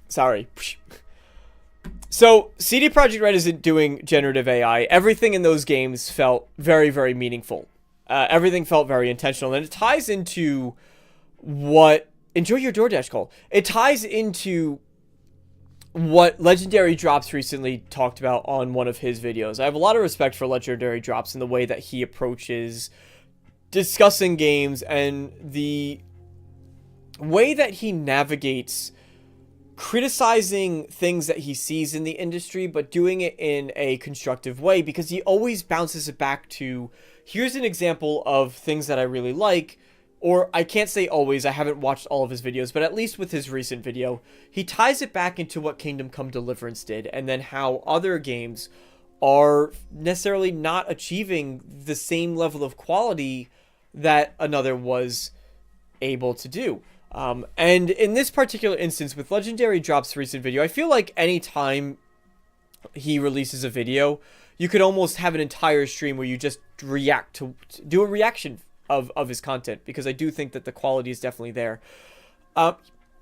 Sorry. So, CD Projekt Red isn't doing generative AI. Everything in those games felt very, very meaningful. Everything felt very intentional. And it ties into what... Enjoy your DoorDash call. It ties into what Legendary Drops recently talked about on one of his videos. I have a lot of respect for Legendary Drops in the way that he approaches discussing games and the way that he navigates criticizing things that he sees in the industry, but doing it in a constructive way, because he always bounces it back to, here's an example of things that I really like. Or I can't say always, I haven't watched all of his videos, but at least with his recent video, he ties it back into what Kingdom Come Deliverance did, and then how other games are necessarily not achieving the same level of quality that another was able to do. And in this particular instance, with Legendary Drop's recent video, I feel like anytime he releases a video, you could almost have an entire stream where you just react to do a reaction of his content, because I do think that the quality is definitely there.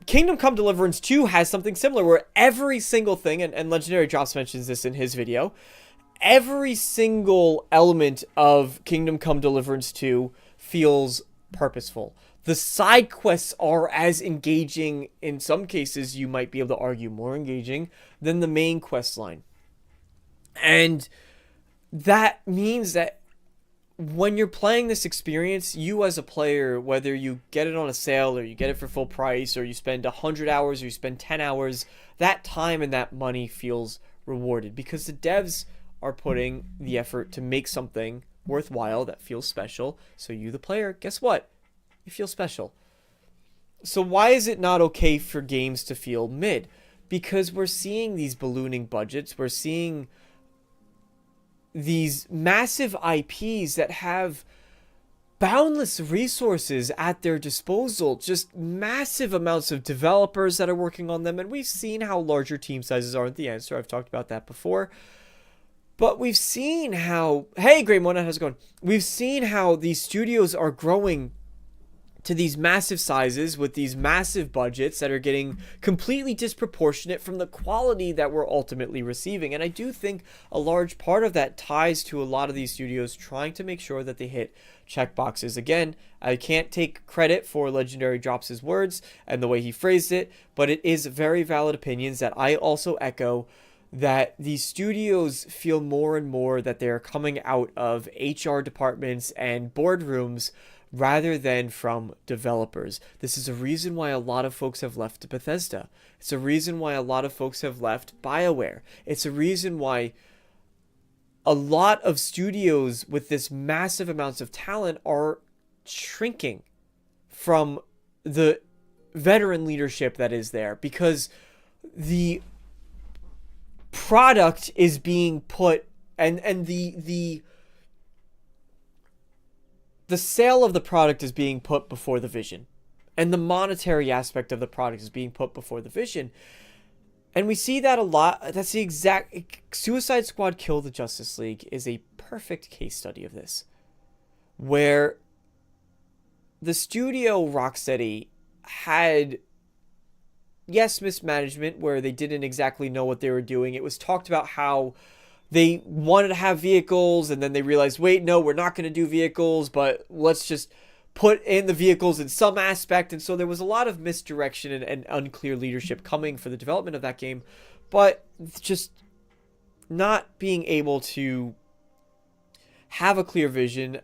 Kingdom Come Deliverance 2 has something similar, where every single thing, and Legendary Drops mentions this in his video, every single element of Kingdom Come Deliverance 2 feels purposeful. The side quests are as engaging, in some cases you might be able to argue more engaging, than the main quest line. And that means that when you're playing this experience, you as a player, whether you get it on a sale or you get it for full price, or you spend 100 hours or you spend 10 hours, that time and that money feels rewarded, because the devs are putting the effort to make something worthwhile that feels special. So you, the player, guess what? You feel special. So why is it not okay for games to feel mid? Because we're seeing these ballooning budgets. We're seeing these massive IPs that have boundless resources at their disposal, just massive amounts of developers that are working on them. And we've seen how larger team sizes aren't the answer. I've talked about that before. But we've seen how... Hey, Great Mona, how's it going? We've seen how these studios are growing to these massive sizes with these massive budgets that are getting completely disproportionate from the quality that we're ultimately receiving. And I do think a large part of that ties to a lot of these studios trying to make sure that they hit checkboxes. Again, I can't take credit for Legendary Drops' words and the way he phrased it, but it is very valid opinions that I also echo, that these studios feel more and more that they're coming out of HR departments and boardrooms rather than from developers. This is a reason why a lot of folks have left Bethesda. It's a reason why a lot of folks have left BioWare. It's a reason why a lot of studios with this massive amounts of talent are shrinking from the veteran leadership that is there, because the product is being put, and the sale of the product is being put before the vision, and the monetary aspect of the product is being put before the vision. And we see that a lot. That's the exact... Suicide Squad Kill the Justice League is a perfect case study of this, where the studio Rocksteady had, yes, mismanagement, where they didn't exactly know what they were doing. It was talked about how they wanted to have vehicles, and then they realized, wait, no, we're not going to do vehicles, but let's just put in the vehicles in some aspect. And so there was a lot of misdirection and unclear leadership coming for the development of that game, but just not being able to have a clear vision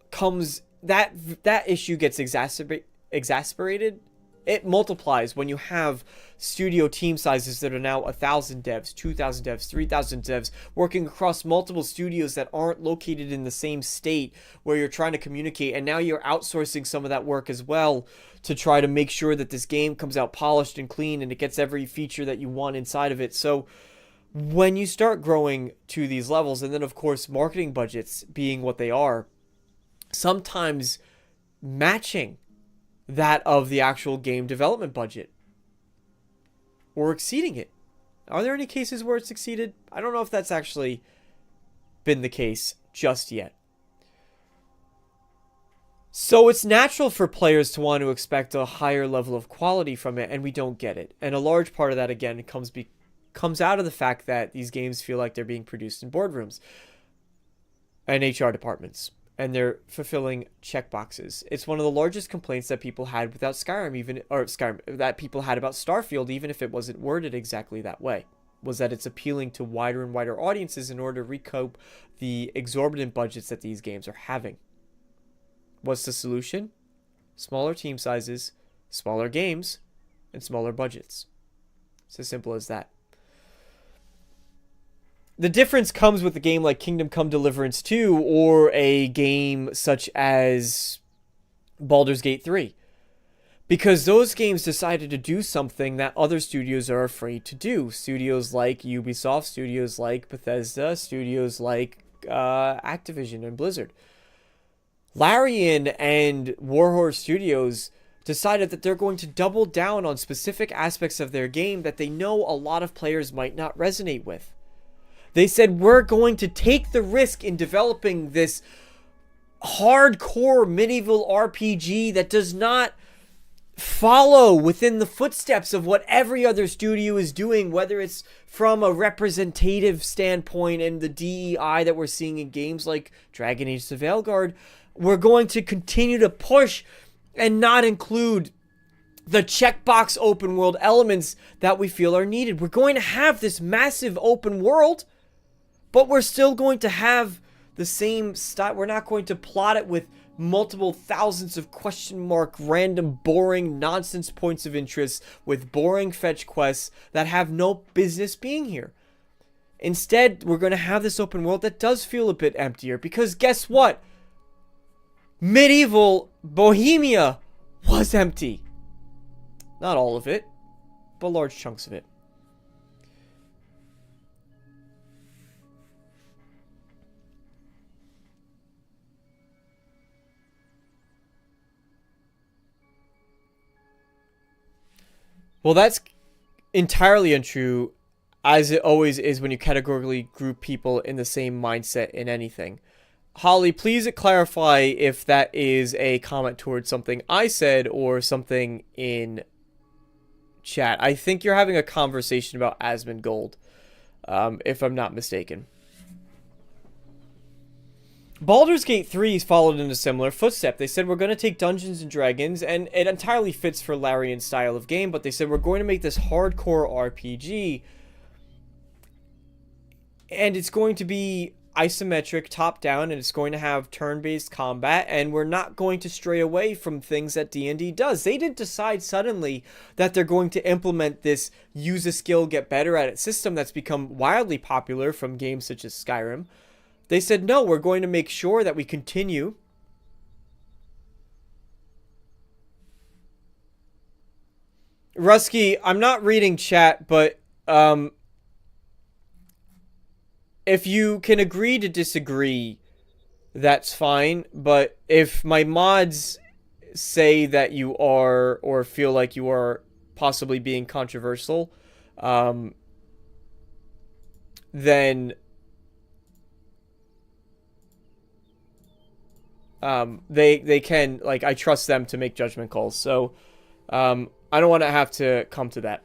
comes... That issue gets exasperated it multiplies when you have studio team sizes that are now 1,000 devs, 2,000 devs, 3,000 devs working across multiple studios that aren't located in the same state where you're trying to communicate, and now you're outsourcing some of that work as well to try to make sure that this game comes out polished and clean and it gets every feature that you want inside of it. So when you start growing to these levels, and then of course marketing budgets being what they are, sometimes matching that of the actual game development budget or exceeding it. Are there any cases where it's exceeded? I don't know if that's actually been the case just yet. So it's natural for players to want to expect a higher level of quality from it, and we don't get it. And a large part of that, again, comes out of the fact that these games feel like they're being produced in boardrooms and HR departments, and they're fulfilling checkboxes. It's one of the largest complaints that people had without Skyrim, that people had about Starfield, even if it wasn't worded exactly that way, was that it's appealing to wider and wider audiences in order to recoup the exorbitant budgets that these games are having. What's the solution? Smaller team sizes, smaller games, and smaller budgets. It's as simple as that. The difference comes with a game like Kingdom Come Deliverance 2 or a game such as Baldur's Gate 3. Because those games decided to do something that other studios are afraid to do. Studios like Ubisoft, studios like Bethesda, studios like Activision and Blizzard. Larian and Warhorse Studios decided that they're going to double down on specific aspects of their game that they know a lot of players might not resonate with. They said, we're going to take the risk in developing this hardcore medieval RPG that does not follow within the footsteps of what every other studio is doing, whether it's from a representative standpoint and the DEI that we're seeing in games like Dragon Age the Veilguard. We're going to continue to push and not include the checkbox open world elements that we feel are needed. We're going to have this massive open world, but we're still going to have the same style. We're not going to plot it with multiple thousands of question mark, random, boring, nonsense points of interest with boring fetch quests that have no business being here. Instead, we're going to have this open world that does feel a bit emptier, because guess what? Medieval Bohemia was empty. Not all of it, but large chunks of it. Well, that's entirely untrue, as it always is when you categorically group people in the same mindset in anything. Holly, please clarify if that is a comment towards something I said or something in chat. I think you're having a conversation about Asmongold, if I'm not mistaken. Baldur's Gate 3 followed in a similar footstep. They said, we're going to take Dungeons and Dragons, and it entirely fits for Larian's style of game, but they said, we're going to make this hardcore RPG, and it's going to be isometric, top-down, and it's going to have turn-based combat, and we're not going to stray away from things that D&D does. They didn't decide suddenly that they're going to implement this use a skill, get better at it system that's become wildly popular from games such as Skyrim. They said, no, we're going to make sure that we continue Rusky, I'm not reading chat, but if you can agree to disagree, that's fine. But if my mods say that you are, or feel like you are possibly being controversial, then they can, like, I trust them to make judgment calls. So I don't want to have to come to that.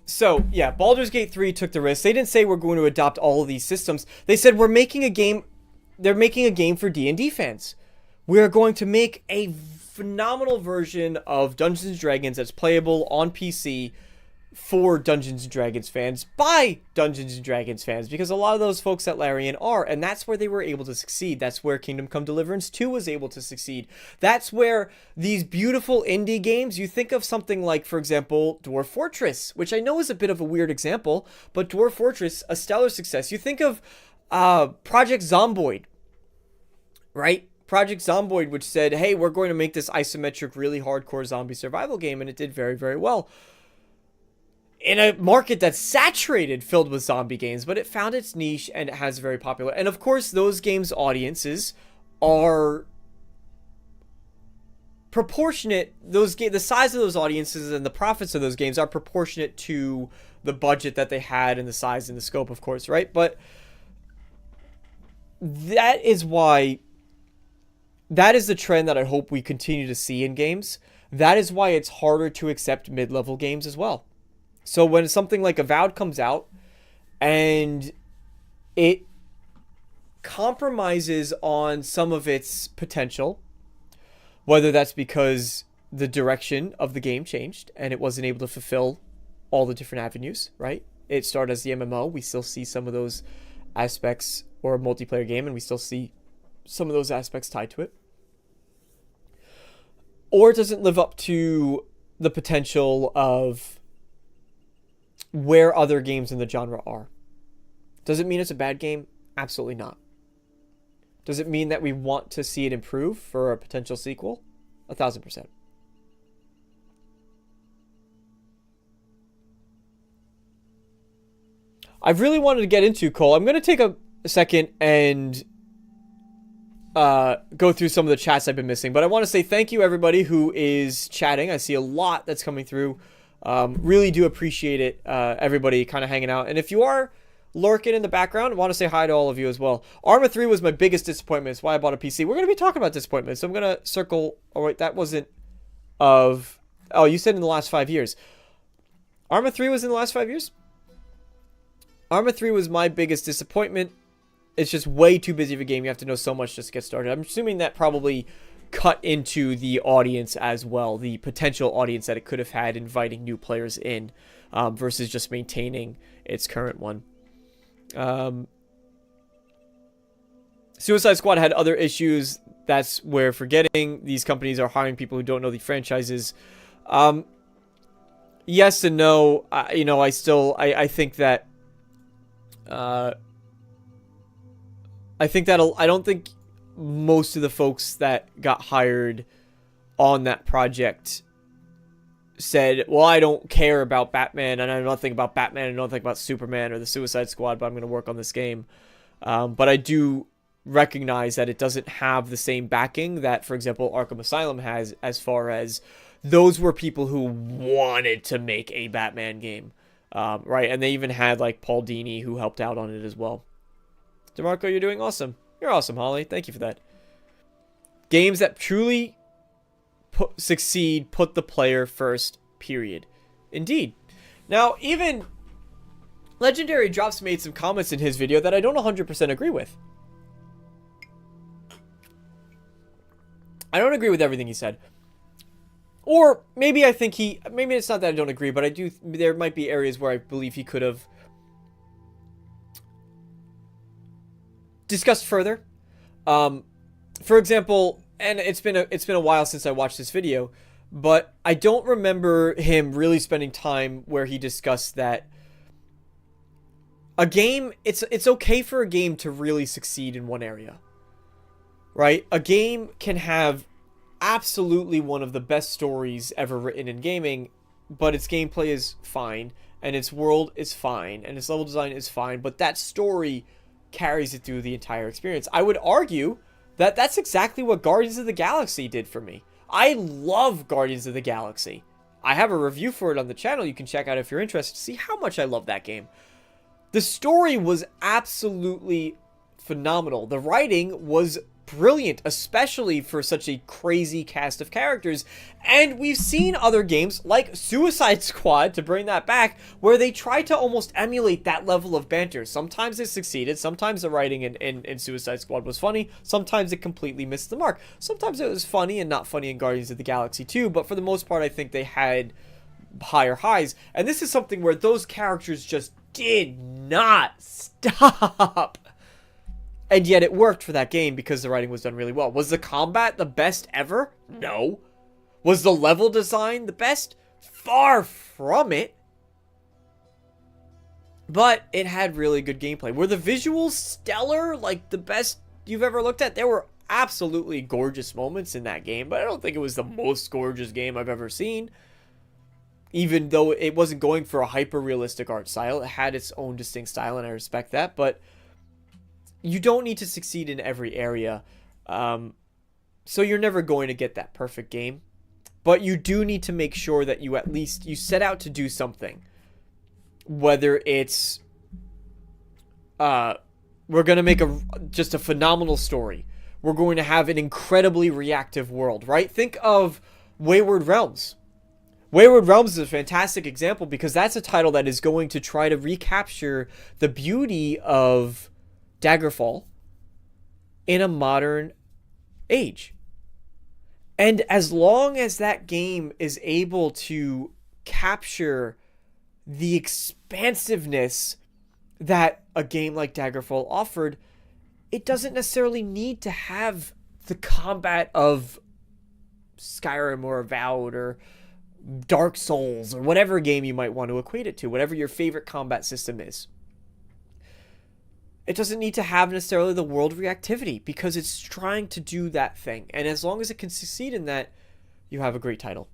So, yeah, Baldur's Gate 3 took the risk. They didn't say we're going to adopt all of these systems. They said we're making a game. They're making a game for D&D fans. We're going to make a phenomenal version of Dungeons & Dragons that's playable on PC for Dungeons & Dragons fans by Dungeons & Dragons fans, because a lot of those folks at Larian are, and that's where they were able to succeed. That's where Kingdom Come Deliverance 2 was able to succeed. That's where these beautiful indie games, you think of something like, for example, Dwarf Fortress, which I know is a bit of a weird example, but Dwarf Fortress, a stellar success. You think of Project Zomboid, right? Project Zomboid, which said, hey, we're going to make this isometric, really hardcore zombie survival game, and it did very, very well. In a market that's saturated, filled with zombie games, but it found its niche and it has very popular. And of course, those games' audiences are proportionate. The size of those audiences and the profits of those games are proportionate to the budget that they had and the size and the scope, of course, right? But that is why, that is the trend that I hope we continue to see in games. That is why it's harder to accept mid-level games as well. So when something like Avowed comes out and it compromises on some of its potential, whether that's because the direction of the game changed and it wasn't able to fulfill all the different avenues, right? It started as the MMO. We still see some of those aspects, or a multiplayer game, and we still see some of those aspects tied to it. Or it doesn't live up to the potential of where other games in the genre are. Does it mean it's a bad game? Absolutely not. Does it mean that we want to see it improve for a potential sequel? 1000%. I've really wanted to get into, Cole. I'm going to take a second and go through some of the chats I've been missing. But I want to say thank you, everybody who is chatting. I see a lot that's coming through. Really do appreciate it, everybody kind of hanging out. And if you are lurking in the background, I want to say hi to all of you as well. Arma 3 was my biggest disappointment. It's why I bought a PC. We're going to be talking about disappointments. So I'm going to circle... Oh, wait, that wasn't of... Oh, you said in the last 5 years. Arma 3 was in the last 5 years? Arma 3 was my biggest disappointment. It's just way too busy of a game. You have to know so much just to get started. I'm assuming that probably cut into the audience as well, the potential audience that it could have had, inviting new players in, versus just maintaining its current one. Suicide Squad had other issues. That's where forgetting these companies are hiring people who don't know the franchises. Yes and no. You know, I think that I don't think most of the folks that got hired on that project said, well, I don't care about Batman, and I know nothing about Batman, and nothing about Superman or the Suicide Squad, but I'm going to work on this game. But I do recognize that it doesn't have the same backing that, for example, Arkham Asylum has, as far as those were people who wanted to make a Batman game. Right, and they even had, like, Paul Dini, who helped out on it as well. DeMarco, you're doing awesome. You're awesome, Holly. Thank you for that. Games that truly succeed put the player first, period. Indeed. Now, even Legendary Drops made some comments in his video that I don't 100% agree with. I don't agree with everything he said. Or maybe I think maybe it's not that I don't agree, but there might be areas where I believe he could have discussed further. For example, and it's been a while since I watched this video, but I don't remember him really spending time where he discussed that a game, it's okay for a game to really succeed in one area. Right? A game can have absolutely one of the best stories ever written in gaming, but its gameplay is fine, and its world is fine, and its level design is fine, but that story carries it through the entire experience. I would argue that that's exactly what Guardians of the Galaxy did for me. I love Guardians of the Galaxy. I have a review for it on the channel you can check out if you're interested to see how much I love that game. The story was absolutely phenomenal. The writing was brilliant, especially for such a crazy cast of characters. And we've seen other games like Suicide Squad, to bring that back, where they try to almost emulate that level of banter. Sometimes it succeeded, sometimes the writing in Suicide Squad was funny, sometimes it completely missed the mark. Sometimes it was funny and not funny in Guardians of the Galaxy 2, but for the most part I think they had higher highs. And this is something where those characters just did not stop. And yet it worked for that game because the writing was done really well. Was the combat the best ever? No. Was the level design the best? Far from it. But it had really good gameplay. Were the visuals stellar? Like the best you've ever looked at? There were absolutely gorgeous moments in that game, but I don't think it was the most gorgeous game I've ever seen. Even though it wasn't going for a hyper-realistic art style. It had its own distinct style, and I respect that. But you don't need to succeed in every area. So you're never going to get that perfect game. But you do need to make sure that you at least, you set out to do something. Whether it's, we're going to make just a phenomenal story. We're going to have an incredibly reactive world, right? Think of Wayward Realms. Wayward Realms is a fantastic example because that's a title that is going to try to recapture the beauty of Daggerfall in a modern age. And as long as that game is able to capture the expansiveness that a game like Daggerfall offered, it doesn't necessarily need to have the combat of Skyrim or Avowed or Dark Souls or whatever game you might want to equate it to, whatever your favorite combat system is. It doesn't need to have necessarily the world reactivity because it's trying to do that thing. And as long as it can succeed in that, you have a great title.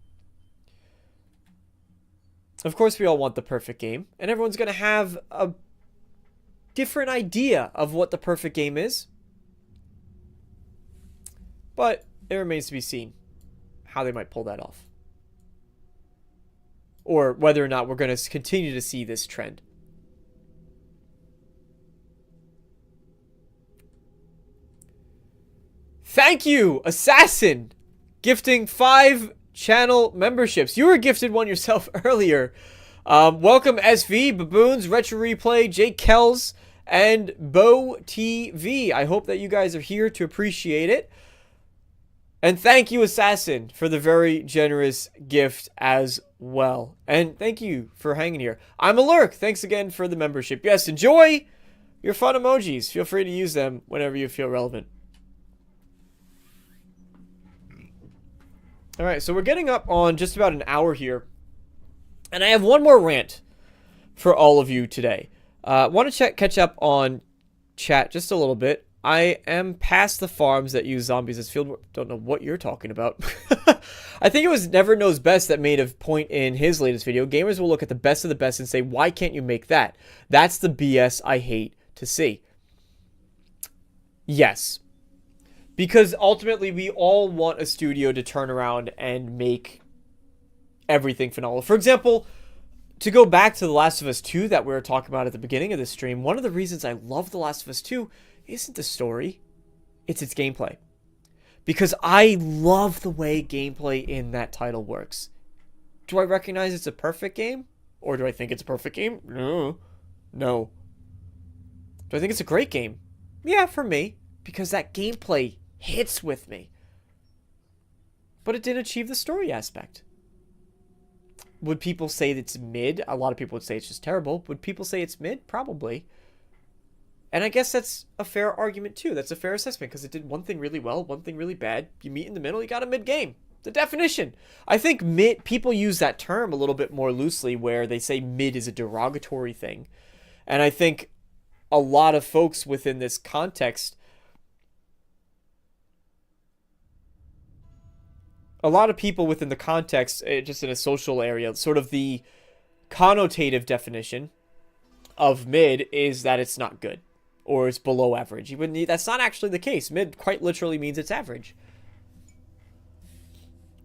Of course, we all want the perfect game, and everyone's going to have a different idea of what the perfect game is. But it remains to be seen how they might pull that off. Or whether or not we're going to continue to see this trend. Thank you, Assassin, gifting 5 channel memberships. You were gifted one yourself earlier. Welcome SV, Baboons, Retro Replay, Jake Kells, and Bo TV. I hope that you guys are here to appreciate it. And thank you, Assassin, for the very generous gift as well. And thank you for hanging here. I'm a Lurk. Thanks again for the membership. Yes, enjoy your fun emojis. Feel free to use them whenever you feel relevant. All right, so we're getting up on just about an hour here. And I have one more rant for all of you today. Want to catch up on chat just a little bit. I am past the farms that use zombies as field. Don't know what you're talking about. I think it was Never Knows Best that made a point in his latest video. Gamers will look at the best of the best and say, why can't you make that? That's the BS I hate to see. Yes. Because ultimately, we all want a studio to turn around and make everything phenomenal. For example, to go back to The Last of Us 2 that we were talking about at the beginning of this stream, one of the reasons I love The Last of Us 2 isn't the story, it's its gameplay. Because I love the way gameplay in that title works. Do I recognize it's a perfect game? Or do I think it's a perfect game? No. No. Do I think it's a great game? Yeah, for me. Because that gameplay hits with me. But it didn't achieve the story aspect. Would people say it's mid? A lot of people would say it's just terrible. Would people say it's mid? Probably. And I guess that's a fair argument too. That's a fair assessment because it did one thing really well, one thing really bad. You meet in the middle, you got a mid game. The definition. I think mid, people use that term a little bit more loosely where they say mid is a derogatory thing. And I think a lot of folks within this context, a lot of people within the context, just in a social area, sort of the connotative definition of mid is that it's not good or it's below average. That's not actually the case. Mid quite literally means it's average.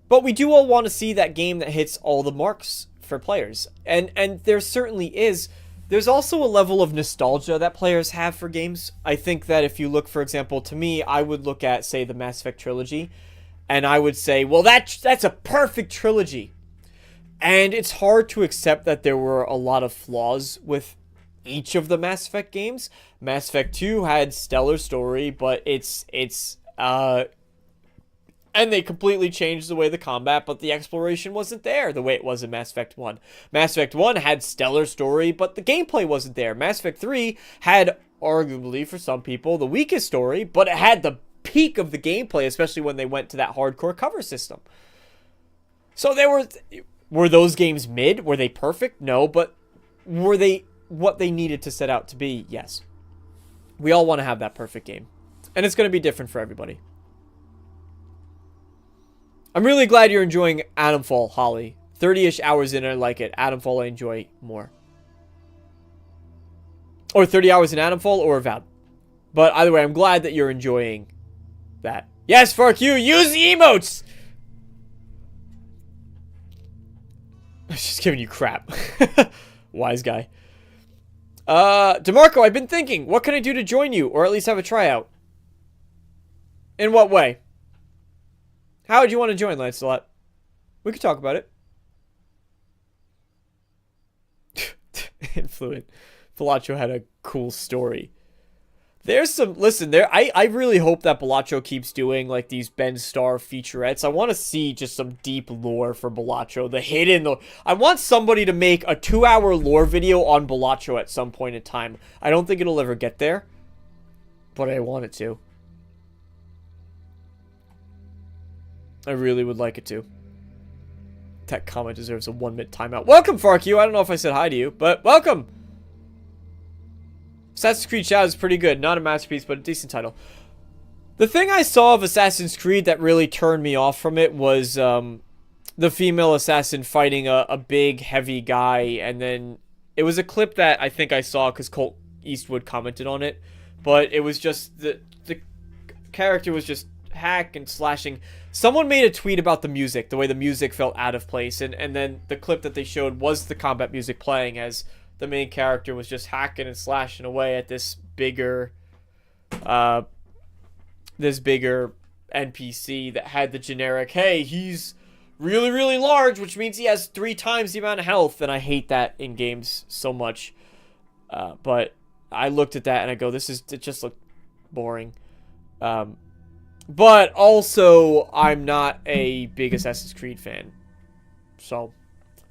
But we do all want to see that game that hits all the marks for players. And there certainly is. There's also a level of nostalgia that players have for games. I think that if you look, for example, to me, I would look at, say, the Mass Effect trilogy. And I would say, well, that's a perfect trilogy. And it's hard to accept that there were a lot of flaws with each of the Mass Effect games. Mass Effect 2 had stellar story, but its And they completely changed the way the combat, but the exploration wasn't there the way it was in Mass Effect 1. Mass Effect 1 had stellar story, but the gameplay wasn't there. Mass Effect 3 had, arguably for some people, the weakest story, but it had the peak of the gameplay, especially when they went to that hardcore cover system. So were those games mid? Were they perfect? No, but were they what they needed to set out to be? Yes. We all want to have that perfect game. And it's going to be different for everybody. I'm really glad you're enjoying Atomfall, Holly. 30-ish hours in, I like it. Atomfall I enjoy more. Or 30 hours in Atomfall or Avowed. But either way, I'm glad that you're enjoying that. Yes, fuck you! Use the emotes! I'm just giving you crap. Wise guy. DeMarco, I've been thinking, what can I do to join you? Or at least have a tryout? In what way? How would you want to join, Lancelot? We could talk about it. Influent. Bellaccio had a cool story. There's some... Listen, I really hope that Bellaccio keeps doing, like, these Ben Starr featurettes. I want to see just some deep lore for Bellaccio. The hidden... I want somebody to make a 2-hour lore video on Bellaccio at some point in time. I don't think it'll ever get there. But I want it to. I really would like it to. That comment deserves a 1-minute timeout. Welcome, FarQ. I don't know if I said hi to you, but welcome. Assassin's Creed Shadows is pretty good. Not a masterpiece, but a decent title. The thing I saw of Assassin's Creed that really turned me off from it was the female assassin fighting a big, heavy guy. And then it was a clip that I think I saw because Colt Eastwood commented on it. But it was just the character was just hack and slashing. Someone made a tweet about the music, the way the music felt out of place. And then the clip that they showed was the combat music playing as... The main character was just hacking and slashing away at this bigger NPC that had the generic, hey, he's really, really large, which means he has 3 times the amount of health, and I hate that in games so much. But I looked at that and I go, it just looked boring. But also, I'm not a big Assassin's Creed fan. So...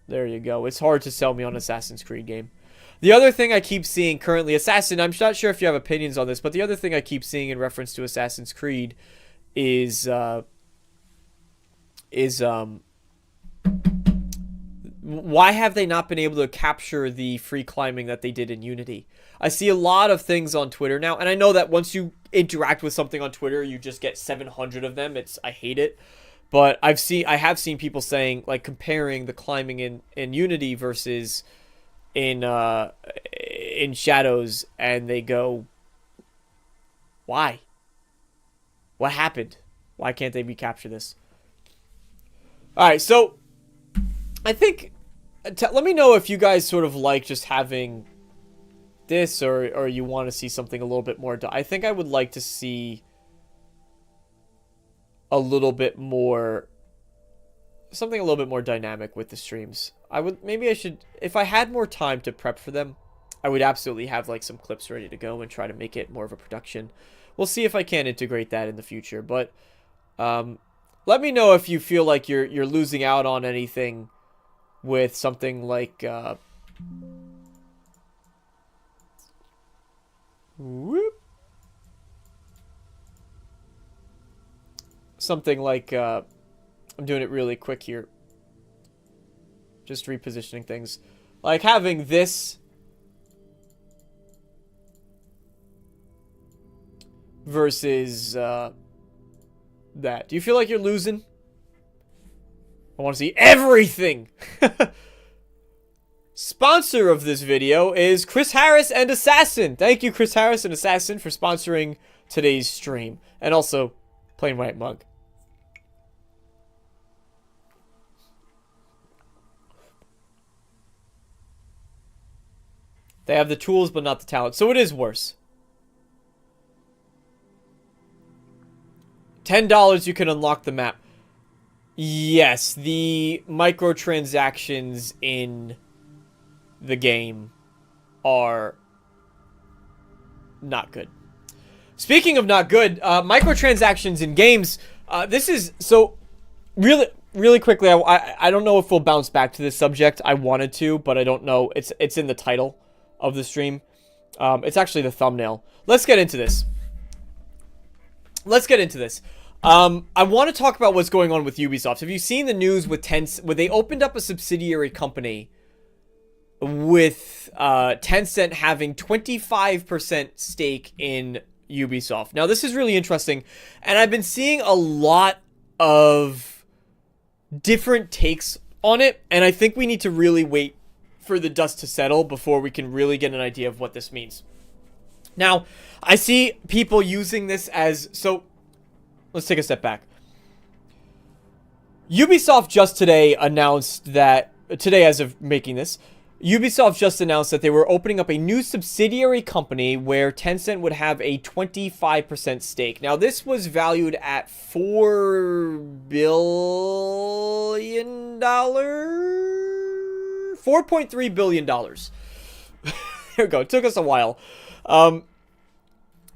There you go. It's hard to sell me on Assassin's Creed game. The other thing I keep seeing currently, Assassin, I'm not sure if you have opinions on this, but the other thing I keep seeing in reference to Assassin's Creed is why have they not been able to capture the free climbing that they did in Unity? I see a lot of things on Twitter now, and I know that once you interact with something on Twitter, you just get 700 of them. I hate it. But I have seen people saying, like, comparing the climbing in Unity versus in Shadows, and they go, why? What happened? Why can't they recapture this? Alright, so I think, let me know if you guys sort of like just having this, or you want to see something a little bit more. I think I would like to see a little bit more, something a little bit more dynamic with the streams. Maybe I should, if I had more time to prep for them, I would absolutely have like some clips ready to go and try to make it more of a production. We'll see if I can integrate that in the future, but let me know if you feel like you're losing out on anything with something like whoop. Something like, I'm doing it really quick here. Just repositioning things. Like having this versus that. Do you feel like you're losing? I want to see everything! Sponsor of this video is Chris Harris and Assassin. Thank you, Chris Harris and Assassin, for sponsoring today's stream. And also, Plain White Mug. They have the tools, but not the talent. So it is worse. $10, you can unlock the map. Yes, the microtransactions in the game are not good. Speaking of not good, microtransactions in games, This is so really quickly. I don't know if we'll bounce back to this subject. I wanted to, but I don't know. It's in the title of the stream. It's actually the thumbnail. Let's get into this. I want to talk about what's going on with Ubisoft. Have you seen the news with Tencent, where they opened up a subsidiary company with Tencent having 25% stake in Ubisoft? Now, this is really interesting, and I've been seeing a lot of different takes on it, and I think we need to really wait for the dust to settle before we can really get an idea of what this means. Now, I see people using this as... So, let's take a step back. Ubisoft just today announced that... Today, as of making this, Ubisoft just announced that they were opening up a new subsidiary company where Tencent would have a 25% stake. Now, this was valued at $4 billion? $4.3 billion. There we go. It took us a while.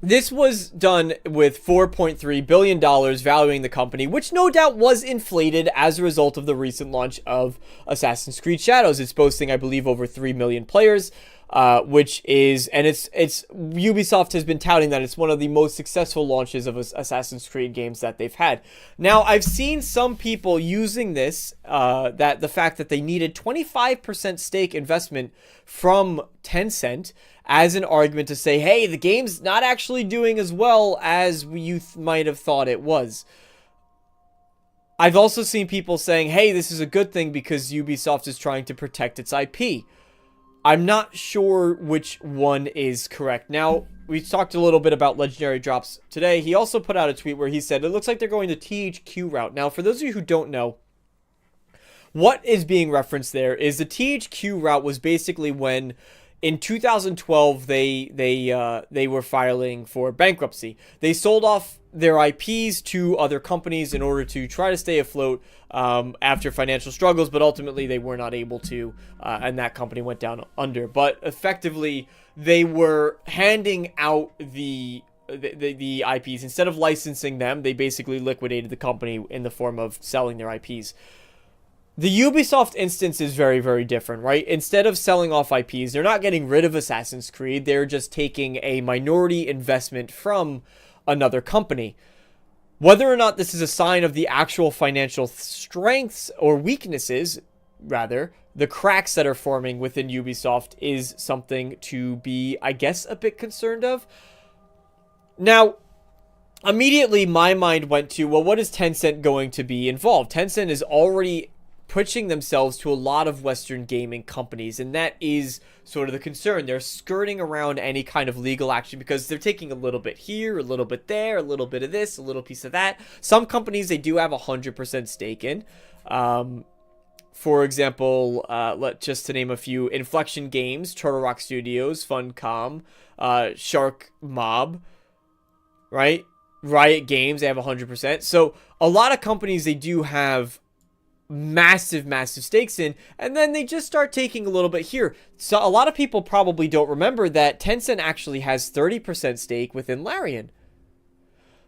This was done with $4.3 billion valuing the company, which no doubt was inflated as a result of the recent launch of Assassin's Creed Shadows. It's boasting, I believe, over 3 million players, which is, and it's Ubisoft has been touting that it's one of the most successful launches of Assassin's Creed games that they've had. Now, I've seen some people using this, that the fact that they needed 25% stake investment from Tencent as an argument to say, hey, the game's not actually doing as well as you might have thought it was. I've also seen people saying, hey, this is a good thing because Ubisoft is trying to protect its IP. I'm not sure which one is correct. Now, we talked a little bit about legendary drops today. He also put out a tweet where he said, it looks like they're going the THQ route. Now, for those of you who don't know, what is being referenced there is the THQ route was basically when... In 2012, they were filing for bankruptcy. They sold off their IPs to other companies in order to try to stay afloat after financial struggles, but ultimately they were not able to, and that company went down under. But effectively, they were handing out the IPs. Instead of licensing them, they basically liquidated the company in the form of selling their IPs. The Ubisoft instance is very, very different, right? Instead of selling off IPs, they're not getting rid of Assassin's Creed. They're just taking a minority investment from another company. Whether or not this is a sign of the actual financial strengths or weaknesses, rather, the cracks that are forming within Ubisoft is something to be, I guess, a bit concerned of. Now, immediately my mind went to, well, what is Tencent going to be involved? Tencent is already pushing themselves to a lot of Western gaming companies, and that is sort of the concern. They're skirting around any kind of legal action because they're taking a little bit here, a little bit there, a little bit of this, a little piece of that. Some companies they do have 100% stake in. For example, just to name a few, Inflection Games, Turtle Rock Studios, Funcom, Shark Mob, right? Riot Games, they have 100%. So a lot of companies they do have massive stakes in, and then they just start taking a little bit here. So a lot of people probably don't remember that Tencent actually has 30% stake within Larian.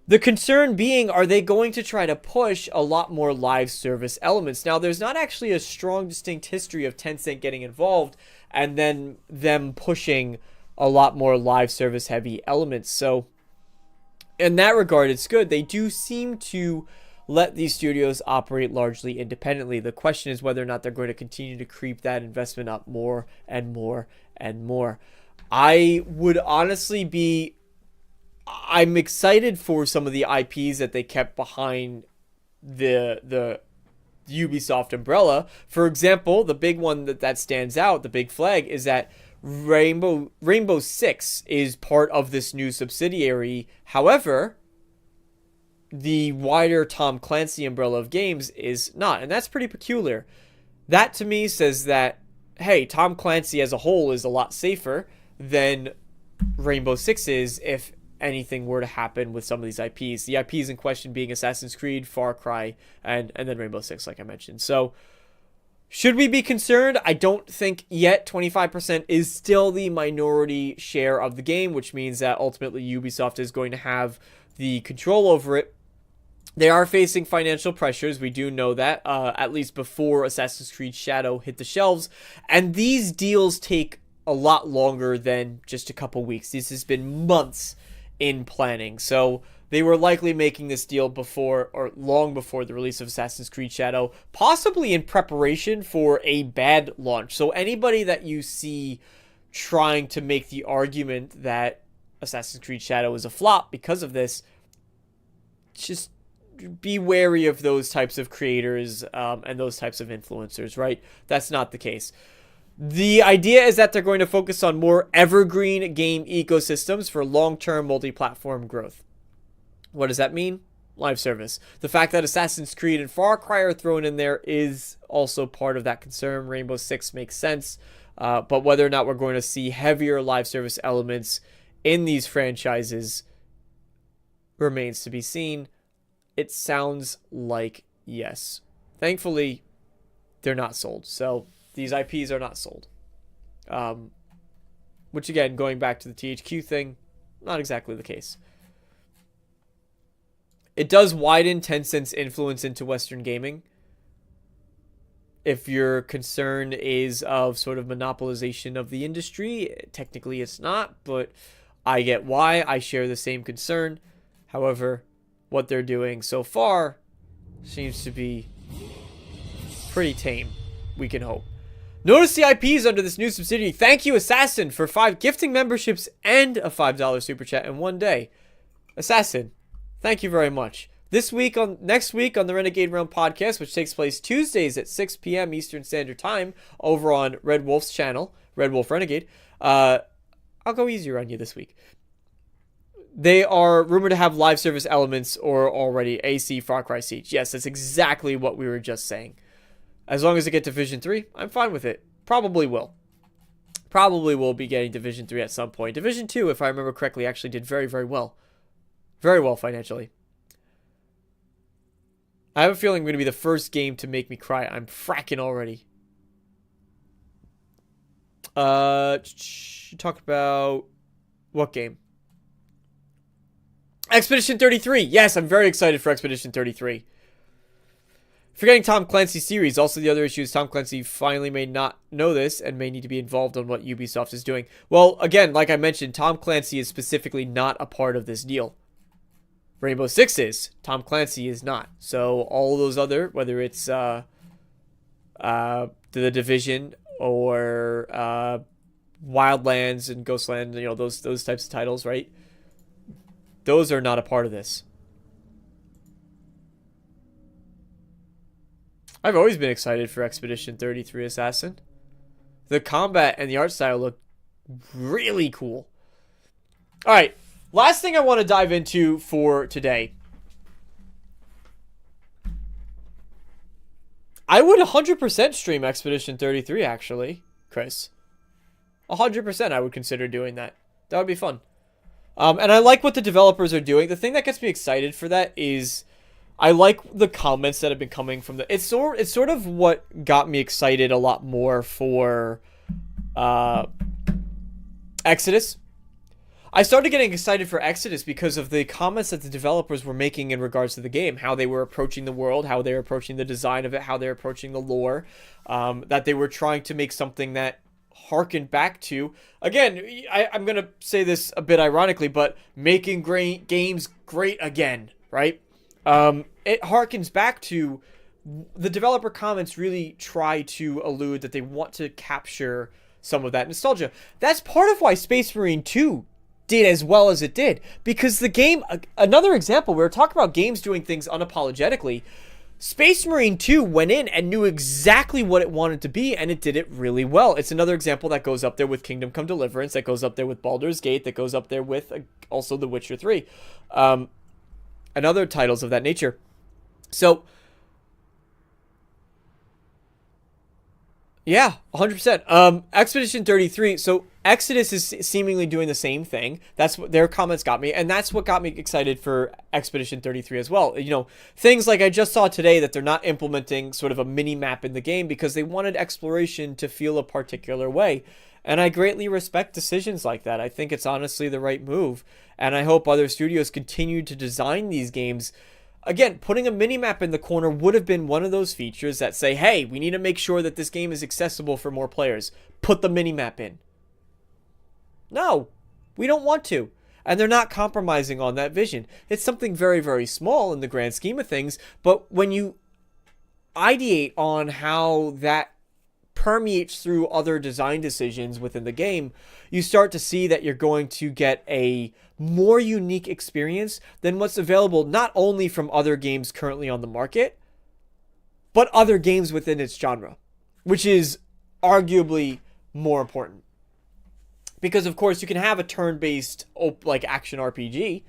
The concern being, are they going to try to push a lot more live service elements? Now, there's not actually a strong distinct history of Tencent getting involved and then them pushing a lot more live service heavy elements. So in that regard, it's good. They do seem to let these studios operate largely independently. The question is whether or not they're going to continue to creep that investment up more and more and more. I would honestly be... I'm excited for some of the IPs that they kept behind the Ubisoft umbrella. For example, the big one that stands out, the big flag, is that Rainbow Six is part of this new subsidiary. However, the wider Tom Clancy umbrella of games is not, and that's pretty peculiar. That to me says that, hey, Tom Clancy as a whole is a lot safer than Rainbow Six is if anything were to happen with some of these IPs. The IPs in question being Assassin's Creed, Far Cry, and then Rainbow Six, like I mentioned. So, should we be concerned? I don't think yet. 25% is still the minority share of the game, which means that ultimately Ubisoft is going to have the control over it. They are facing financial pressures. We do know that, at least before Assassin's Creed Shadow hit the shelves. And these deals take a lot longer than just a couple weeks. This has been months in planning. So they were likely making this deal before or long before the release of Assassin's Creed Shadow, possibly in preparation for a bad launch. So anybody that you see trying to make the argument that Assassin's Creed Shadow is a flop because of this, just be wary of those types of creators and those types of influencers, right? That's not the case. The idea is that they're going to focus on more evergreen game ecosystems for long-term multi-platform growth. What does that mean? Live service. The fact that Assassin's Creed and Far Cry are thrown in there is also part of that concern. Rainbow Six makes sense. But whether or not we're going to see heavier live service elements in these franchises remains to be seen. It sounds like yes. Thankfully, they're not sold. So these IPs are not sold. Which again, going back to the THQ thing, not exactly the case. It does widen Tencent's influence into Western gaming. If your concern is of sort of monopolization of the industry, technically it's not, but I get why. I share the same concern. However, what they're doing so far seems to be pretty tame, we can hope. Notice the IPs under this new subsidiary. Thank you, Assassin, for 5 gifting memberships and a $5 super chat in one day. Assassin, thank you very much. Next week on the Renegade Realm podcast, which takes place Tuesdays at 6 p.m. Eastern Standard Time over on Red Wolf's channel, Red Wolf Renegade. I'll go easier on you this week. They are rumored to have live service elements or already AC Far Cry Siege. Yes, that's exactly what we were just saying. As long as I get Division 3, I'm fine with it. Probably will. Probably will be getting Division 3 at some point. Division 2, if I remember correctly, actually did very, very well. Very well financially. I have a feeling I'm going to be the first game to make me cry. I'm fracking already. Talk about what game? Expedition 33. Yes, I'm very excited for Expedition 33. Forgetting Tom Clancy's series. Also, the other issue is Tom Clancy finally may not know this and may need to be involved on what Ubisoft is doing. Well, again, like I mentioned, Tom Clancy is specifically not a part of this deal. Rainbow Six is. Tom Clancy is not. So all those other, whether it's The Division or Wildlands and Ghostland, you know, those types of titles, right? Those are not a part of this. I've always been excited for Expedition 33 Assassin. The combat and the art style look really cool. All right. Last thing I want to dive into for today. I would 100% stream Expedition 33, actually, Chris. 100% I would consider doing that. That would be fun. And I like what the developers are doing. The thing that gets me excited for that is I like the comments that have been coming from the... It's sort of what got me excited a lot more for Exodus. I started getting excited for Exodus because of the comments that the developers were making in regards to the game, how they were approaching the world, how they were approaching the design of it, how they were approaching the lore, that they were trying to make something that harkened back to, again, I'm going to say this a bit ironically, but making great games great again, right? It harkens back to the developer comments really try to allude that they want to capture some of that nostalgia. That's part of why Space Marine 2 did as well as it did, because the game, another example, we were talking about games doing things unapologetically. Space Marine 2 went in and knew exactly what it wanted to be, and it did it really well. It's another example that goes up there with Kingdom Come Deliverance, that goes up there with Baldur's Gate, that goes up there with also The Witcher 3, and other titles of that nature. So, yeah, 100%. Expedition 33, so Exodus is seemingly doing the same thing. That's what their comments got me, and that's what got me excited for Expedition 33 as well. You know, things like I just saw today that they're not implementing sort of a mini-map in the game because they wanted exploration to feel a particular way. And I greatly respect decisions like that. I think it's honestly the right move, and I hope other studios continue to design these games Again, putting a minimap in the corner would have been one of those features that say, hey, we need to make sure that this game is accessible for more players. Put the minimap in. No, we don't want to. And they're not compromising on that vision. It's something very, very small in the grand scheme of things, but when you ideate on how that permeates through other design decisions within the game, you start to see that you're going to get a more unique experience than what's available not only from other games currently on the market, but other games within its genre, which is arguably more important. Because, of course, you can have a turn-based, like, action RPG,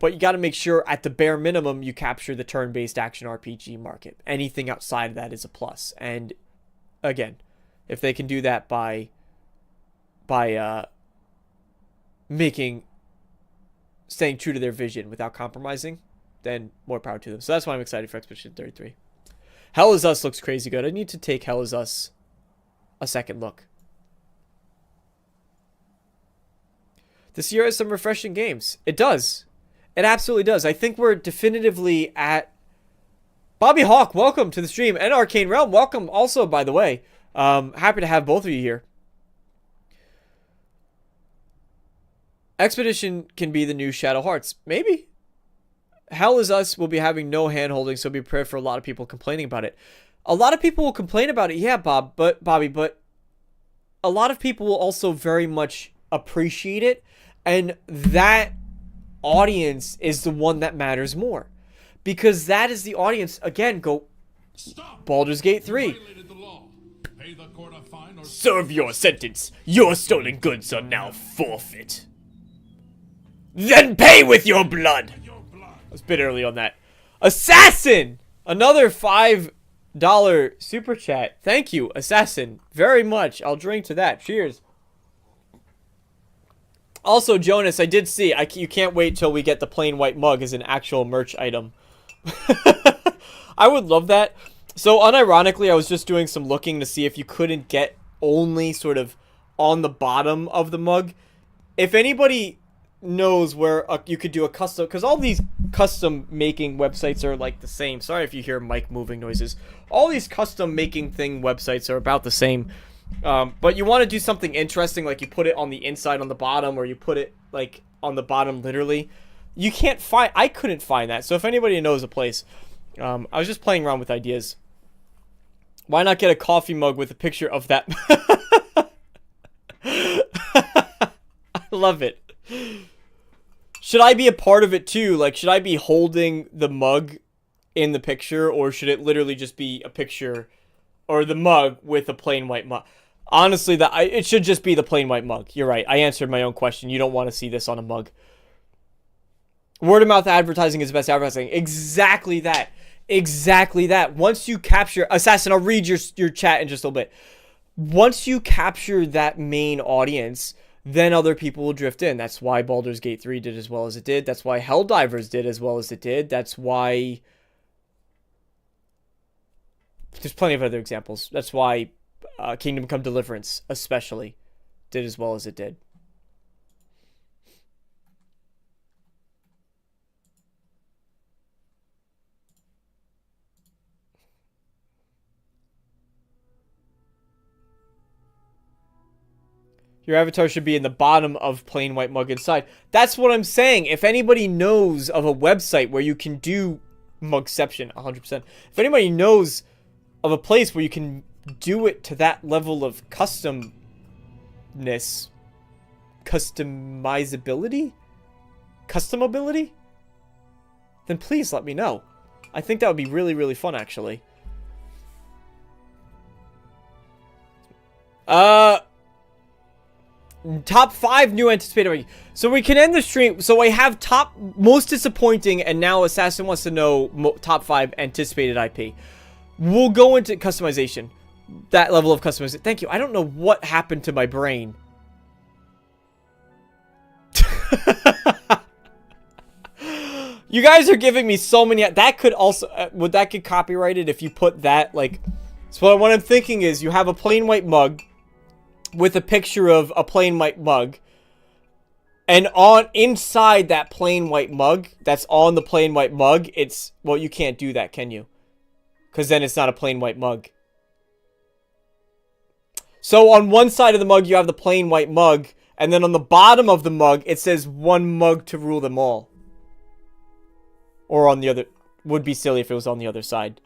but you got to make sure, at the bare minimum, you capture the turn-based action RPG market. Anything outside of that is a plus. And, again, if they can do that by staying true to their vision without compromising, then more power to them. So that's why I'm excited for Expedition 33. Hell is Us looks crazy good. I need to take Hell is Us a second look. This year has some refreshing games. It does. It absolutely does. I think we're definitively at... Bobby Hawk, welcome to the stream. And Arcane Realm, welcome also, by the way. Happy to have both of you here. Expedition can be the new Shadow Hearts. Maybe. Hell is Us will be having no hand-holding, so be prepared for a lot of people complaining about it. A lot of people will complain about it, yeah, Bobby, but a lot of people will also very much appreciate it, and that audience is the one that matters more. Because that is the audience, again, Baldur's Gate 3. Serve your sentence. Your stolen goods are now forfeit. Then pay with your blood. I was a bit early on that. Assassin! Another $5 super chat. Thank you, Assassin, very much. I'll drink to that. Cheers. Also, Jonas, I did see. You can't wait till we get the plain white mug as an actual merch item. I would love that. So, unironically, I was just doing some looking to see if you couldn't get only sort of on the bottom of the mug. If anybody knows where you could do a custom, because all these custom making websites are like the same. Sorry if you hear mic moving noises. All these custom making websites are about the same. But you want to do something interesting, like you put it on the inside on the bottom, or you put it like on the bottom literally. You can't find, I couldn't find that. So if anybody knows a place, I was just playing around with ideas. Why not get a coffee mug with a picture of that? I love it. Should I be a part of it too? Like, should I be holding the mug in the picture, or should it literally just be a picture or the mug with a plain white mug? Honestly, it should just be the plain white mug. You're right. I answered my own question. You don't want to see this on a mug. Word of mouth advertising is the best advertising. Exactly that. Exactly that. Once you capture... Assassin, I'll read your chat in just a little bit. Once you capture that main audience, then other people will drift in. That's why Baldur's Gate 3 did as well as it did. That's why Helldivers did as well as it did. That's why... There's plenty of other examples. That's why Kingdom Come Deliverance, especially, did as well as it did. Your avatar should be in the bottom of plain white mug inside. That's what I'm saying. If anybody knows of a website where you can do mugception, 100%. If anybody knows of a place where you can do it to that level of customizability, then please let me know. I think that would be really, really fun, actually. Top 5 new anticipated. So we can end the stream. So I have top most disappointing, and now Assassin wants to know top 5 anticipated IP. We'll go into customization. That level of customization. Thank you. I don't know what happened to my brain. You guys are giving me so many. That could also would that get copyrighted if you put that like. So what I'm thinking is you have a plain white mug with a picture of a plain white mug, And on inside that plain white mug, that's on the plain white mug, it's, well, you can't do that, can you? Because then it's not a plain white mug. So on one side of the mug, you have the plain white mug, and then on the bottom of the mug, it says one mug to rule them all. Or on the other, would be silly if it was on the other side.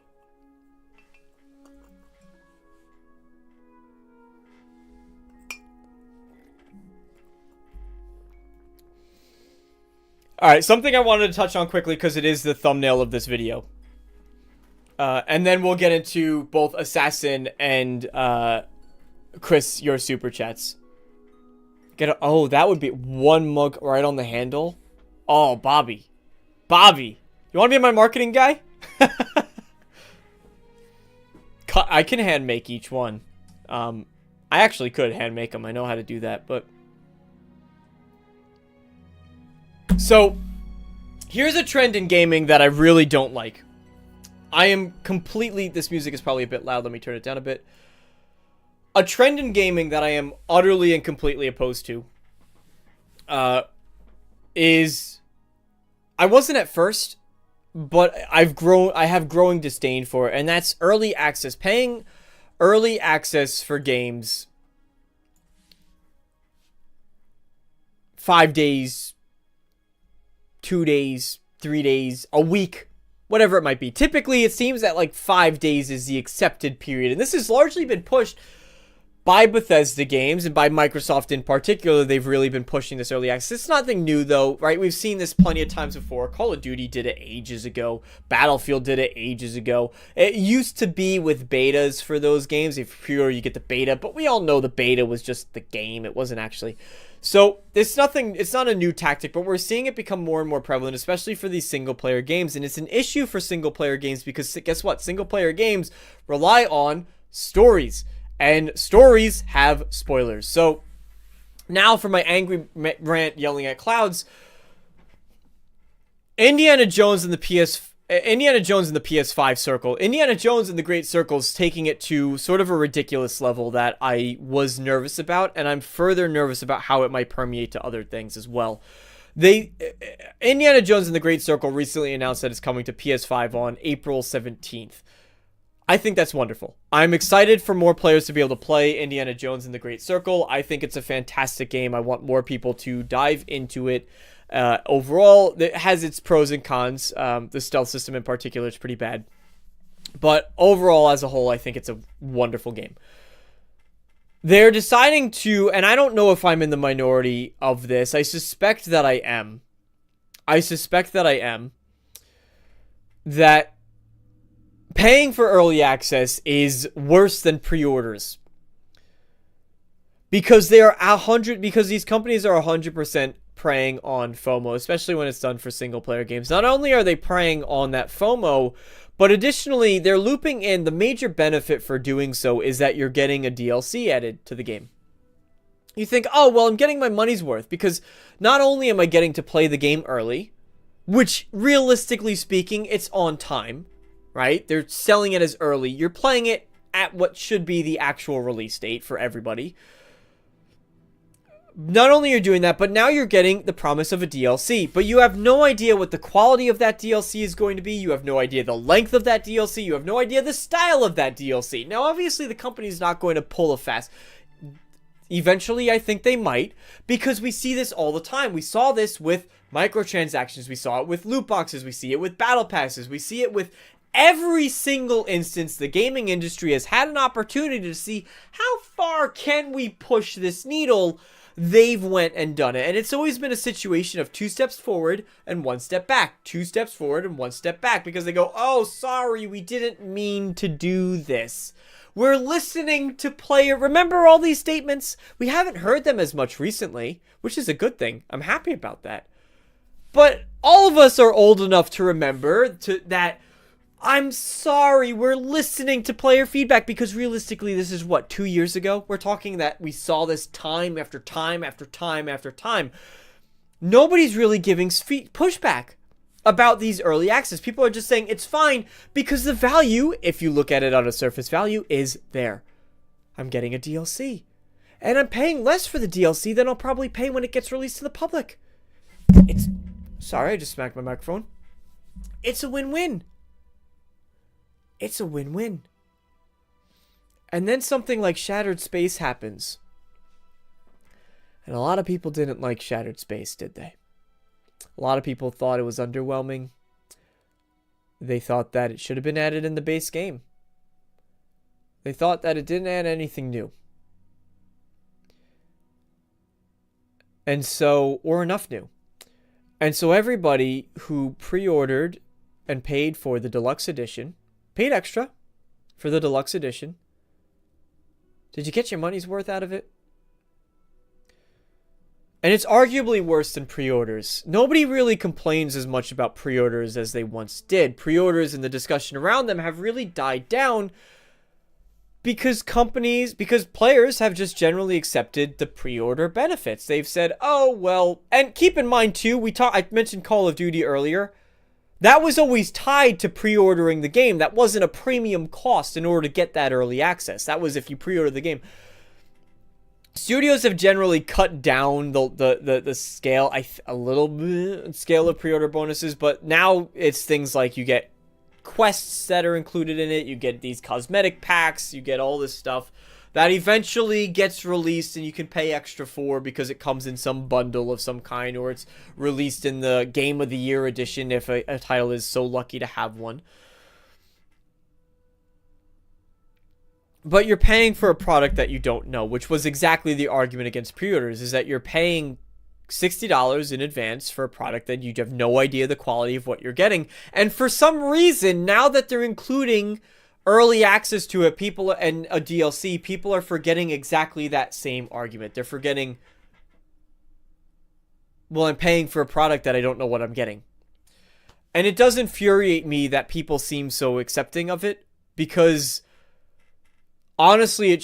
Alright, something I wanted to touch on quickly because it is the thumbnail of this video. And then we'll get into both Assassin and Chris, your super chats. Oh, that would be one mug right on the handle. Oh, Bobby. Bobby. You want to be my marketing guy? I can hand make each one. I actually could hand make them. I know how to do that, but... So, here's a trend in gaming that I really don't like. I am completely... This music is probably a bit loud. Let me turn it down a bit. A trend in gaming that I am utterly and completely opposed to is... I wasn't at first, but I have growing disdain for it, and that's early access. Paying early access for games 5 days, 2 days, 3 days, a week, whatever it might be. Typically, it seems that like 5 days is the accepted period, and this has largely been pushed by Bethesda games and by Microsoft in particular. They've really been pushing this early access. It's nothing new though, right? We've seen this plenty of times before. Call of Duty did it ages ago. Battlefield did it ages ago. It used to be with betas for those games. If you pre-order, you get the beta, but we all know the beta was just the game. It wasn't actually... So, it's not a new tactic, but we're seeing it become more and more prevalent, especially for these single-player games. And it's an issue for single-player games because, guess what? Single-player games rely on stories. And stories have spoilers. So, now for my angry rant yelling at clouds, Indiana Jones in the PS5 circle. Indiana Jones in the Great Circle is taking it to sort of a ridiculous level that I was nervous about, and I'm further nervous about how it might permeate to other things as well. Indiana Jones in the Great Circle recently announced that it's coming to PS5 on April 17th. I think that's wonderful. I'm excited for more players to be able to play Indiana Jones in the Great Circle. I think it's a fantastic game. I want more people to dive into it. Overall, it has its pros and cons. The stealth system in particular is pretty bad. But overall, as a whole, I think it's a wonderful game. They're deciding to, and I don't know if I'm in the minority of this. I suspect that I am. That paying for early access is worse than pre-orders. Because these companies are 100% preying on FOMO, especially when it's done for single-player games. Not only are they preying on that FOMO, but additionally, they're looping in the major benefit for doing so is that you're getting a DLC added to the game. You think, oh, well, I'm getting my money's worth because not only am I getting to play the game early, which realistically speaking, it's on time, right? They're selling it as early. You're playing it at what should be the actual release date for everybody. Not only are you doing that, but now you're getting the promise of a DLC. But you have no idea what the quality of that DLC is going to be. You have no idea the length of that DLC. You have no idea the style of that DLC. Now, obviously, the company's not going to pull a fast... Eventually, I think they might, because we see this all the time. We saw this with microtransactions. We saw it with loot boxes. We see it with battle passes. We see it with every single instance the gaming industry has had an opportunity to see how far can we push this needle. They've went and done it. And it's always been a situation of 2 steps forward and 1 step back. 2 steps forward and 1 step back. Because they go, oh, sorry, we didn't mean to do this. We're listening to player. Remember all these statements? We haven't heard them as much recently, which is a good thing. I'm happy about that. But all of us are old enough to remember that, I'm sorry, we're listening to player feedback, because realistically, this is what, 2 years ago? We're talking that we saw this time after time after time after time. Nobody's really giving pushback about these early access. People are just saying it's fine because the value, if you look at it on a surface value, is there. I'm getting a DLC. And I'm paying less for the DLC than I'll probably pay when it gets released to the public. Sorry, I just smacked my microphone. It's a win-win. It's a win-win. And then something like Shattered Space happens. And a lot of people didn't like Shattered Space, did they? A lot of people thought it was underwhelming. They thought that it should have been added in the base game. They thought that it didn't add anything new. And so, or enough new. And so everybody who pre-ordered and paid for the deluxe edition, paid extra for the deluxe edition, did you get your money's worth out of it? And it's arguably worse than pre-orders. Nobody really complains as much about pre-orders as they once did. Pre-orders and the discussion around them have really died down because players have just generally accepted the pre-order benefits. They've said, oh, well, and keep in mind too, I mentioned Call of Duty earlier. That was always tied to pre-ordering the game. That wasn't a premium cost in order to get that early access. That was if you pre-order the game. Studios have generally cut down the scale, a little bit, scale of pre-order bonuses, but now it's things like you get quests that are included in it, you get these cosmetic packs, you get all this stuff that eventually gets released and you can pay extra for because it comes in some bundle of some kind, or it's released in the Game of the Year edition if a title is so lucky to have one. But you're paying for a product that you don't know, which was exactly the argument against pre-orders, is that you're paying $60 in advance for a product that you have no idea the quality of what you're getting. And for some reason, now that they're including early access to it, people and a DLC, people are forgetting exactly that same argument. They're forgetting, well, I'm paying for a product that I don't know what I'm getting. And it does infuriate me that people seem so accepting of it, because honestly,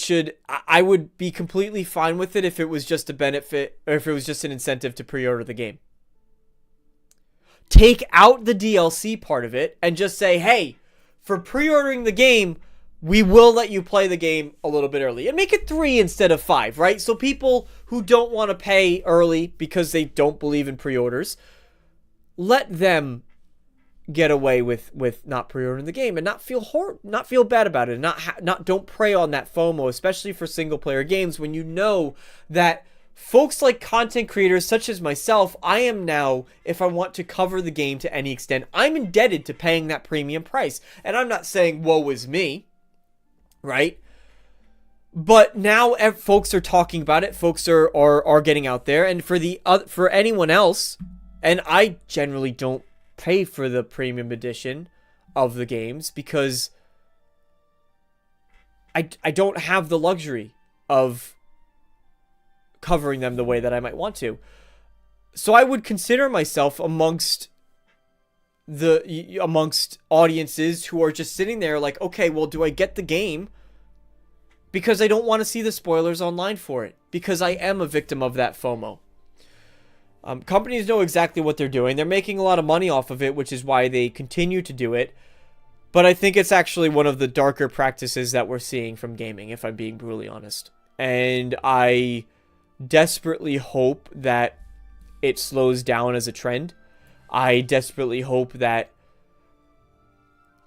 I would be completely fine with it if it was just a benefit, or if it was just an incentive to pre-order the game. Take out the DLC part of it and just say, hey, for pre-ordering the game, we will let you play the game a little bit early. And make it 3 instead of 5, right? So people who don't want to pay early because they don't believe in pre-orders, let them get away with not pre-ordering the game and not feel bad about it, and don't prey on that FOMO, especially for single player games, when you know that folks like content creators such as myself, I am now, if I want to cover the game to any extent, I'm indebted to paying that premium price. And I'm not saying woe is me, right? But now folks are talking about it. Folks are getting out there, and for anyone else, and I generally don't pay for the premium edition of the games because I don't have the luxury of covering them the way that I might want to. So I would consider myself amongst audiences who are just sitting there like, okay, well, do I get the game because I don't want to see the spoilers online for it, because I am a victim of that FOMO. Companies know exactly what they're doing. They're making a lot of money off of it, which is why they continue to do it. But I think it's actually one of the darker practices that we're seeing from gaming, if I'm being brutally honest. And I desperately hope that it slows down as a trend. I desperately hope that,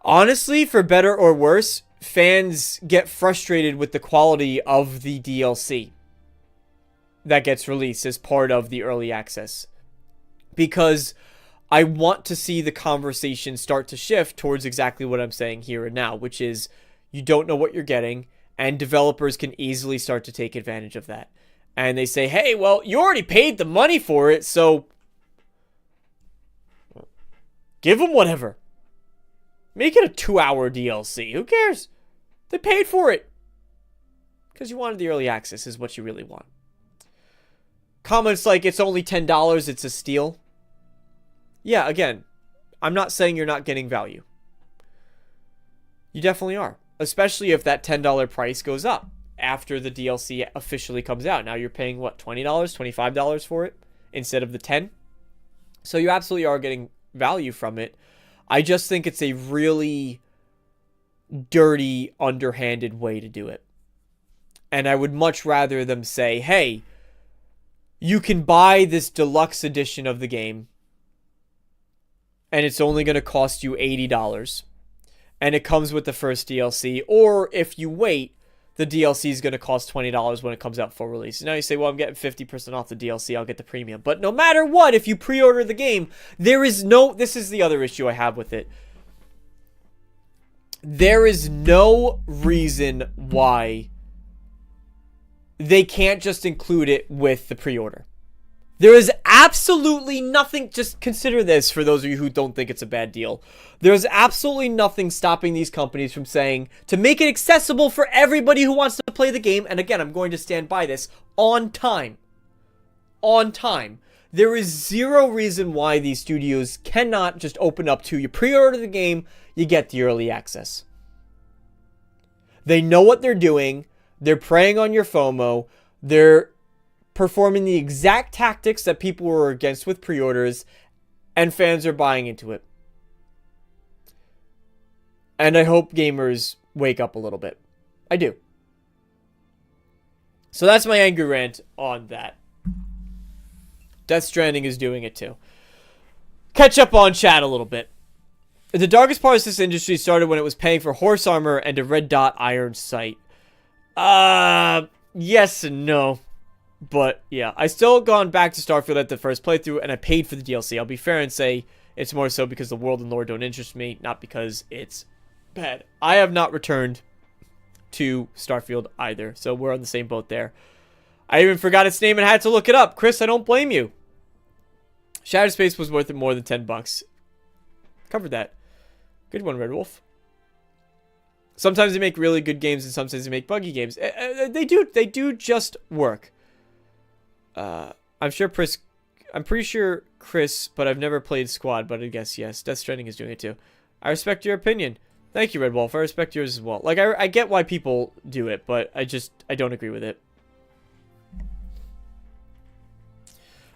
honestly, for better or worse, fans get frustrated with the quality of the DLC that gets released as part of the early access, because I want to see the conversation start to shift towards exactly what I'm saying here and now, which is you don't know what you're getting, and developers can easily start to take advantage of that. And they say, hey, well, you already paid the money for it, so give them whatever. Make it a 2-hour DLC. Who cares? They paid for it. Because you wanted the early access is what you really want. Comments like, it's only $10, it's a steal. Yeah, again, I'm not saying you're not getting value. You definitely are. Especially if that $10 price goes up after the DLC officially comes out. Now you're paying, what, $20, $25 for it instead of the $10? So you absolutely are getting value from it. I just think it's a really dirty, underhanded way to do it. And I would much rather them say, hey, you can buy this deluxe edition of the game, and it's only going to cost you $80. And it comes with the first DLC. Or if you wait, the DLC is going to cost $20 when it comes out full release. Now you say, well, I'm getting 50% off the DLC. I'll get the premium. But no matter what, if you pre-order the game, there is no... This is the other issue I have with it. There is no reason why they can't just include it with the pre-order. There is absolutely nothing, just consider this for those of you who don't think it's a bad deal. There's absolutely nothing stopping these companies from saying, to make it accessible for everybody who wants to play the game, and again, I'm going to stand by this, on time. On time. There is zero reason why these studios cannot just open up to, you pre-order the game, you get the early access. They know what they're doing. They're preying on your FOMO. They're performing the exact tactics that people were against with pre-orders, and fans are buying into it. And I hope gamers wake up a little bit. I do. So that's my angry rant on that. Death Stranding is doing it too. Catch up on chat a little bit. The darkest part of this industry started when it was paying for horse armor and a red dot iron sight. Yes and no. But, yeah. I still gone back to Starfield at the first playthrough, and I paid for the DLC. I'll be fair and say it's more so because the world and lore don't interest me, not because it's bad. I have not returned to Starfield either, so we're on the same boat there. I even forgot its name and had to look it up. Chris, I don't blame you. Shattered Space was worth it more than $10. Covered that. Good one, Red Wolf. Sometimes they make really good games, and sometimes they make buggy games. They do just work. I'm pretty sure Chris, but I've never played Squad, but I guess yes. Death Stranding is doing it too. I respect your opinion. Thank you, Red Wolf. I respect yours as well. Like, I get why people do it, but I don't agree with it.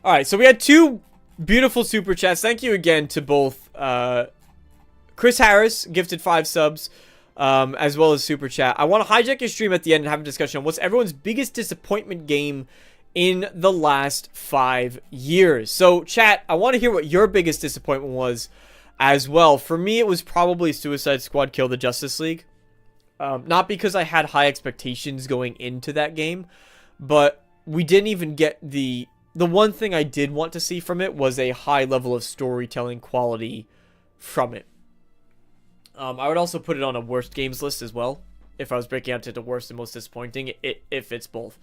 Alright, so we had two beautiful super chats. Thank you again to both, Chris Harris, gifted 5 subs, as well as super chat. I want to hijack your stream at the end and have a discussion on what's everyone's biggest disappointment game in the last 5 years. So, chat, I want to hear what your biggest disappointment was as well. For me, it was probably Suicide Squad Kill the Justice League. Not because I had high expectations going into that game, but we didn't even get the one thing I did want to see from it was a high level of storytelling quality from it. I would also put it on a worst games list as well, if I was breaking out into worst and most disappointing, if it's both.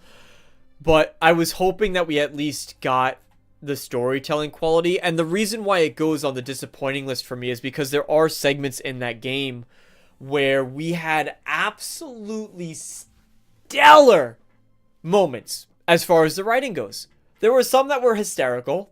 But I was hoping that we at least got the storytelling quality, and the reason why it goes on the disappointing list for me is because there are segments in that game where we had absolutely stellar moments as far as the writing goes. There were some that were hysterical.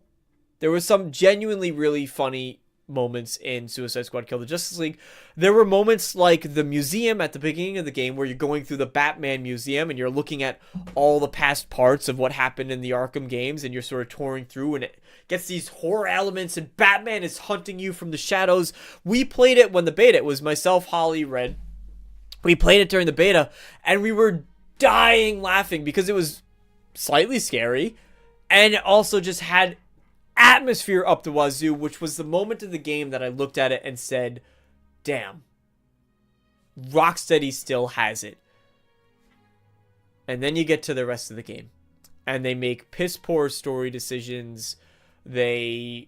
There were some genuinely really funny moments in Suicide Squad Kill the Justice League. There were moments like the museum at the beginning of the game where you're going through the Batman museum and you're looking at all the past parts of what happened in the Arkham games, and you're sort of touring through, and it gets these horror elements, and Batman is hunting you from the shadows. We played it when the beta, it was myself, Holly, Red. We played it during the beta, and we were dying laughing because it was slightly scary, and it also just had atmosphere up the wazoo, which was the moment of the game that I looked at it and said, damn, Rocksteady still has it. And then you get to the rest of the game, and they make piss poor story decisions. They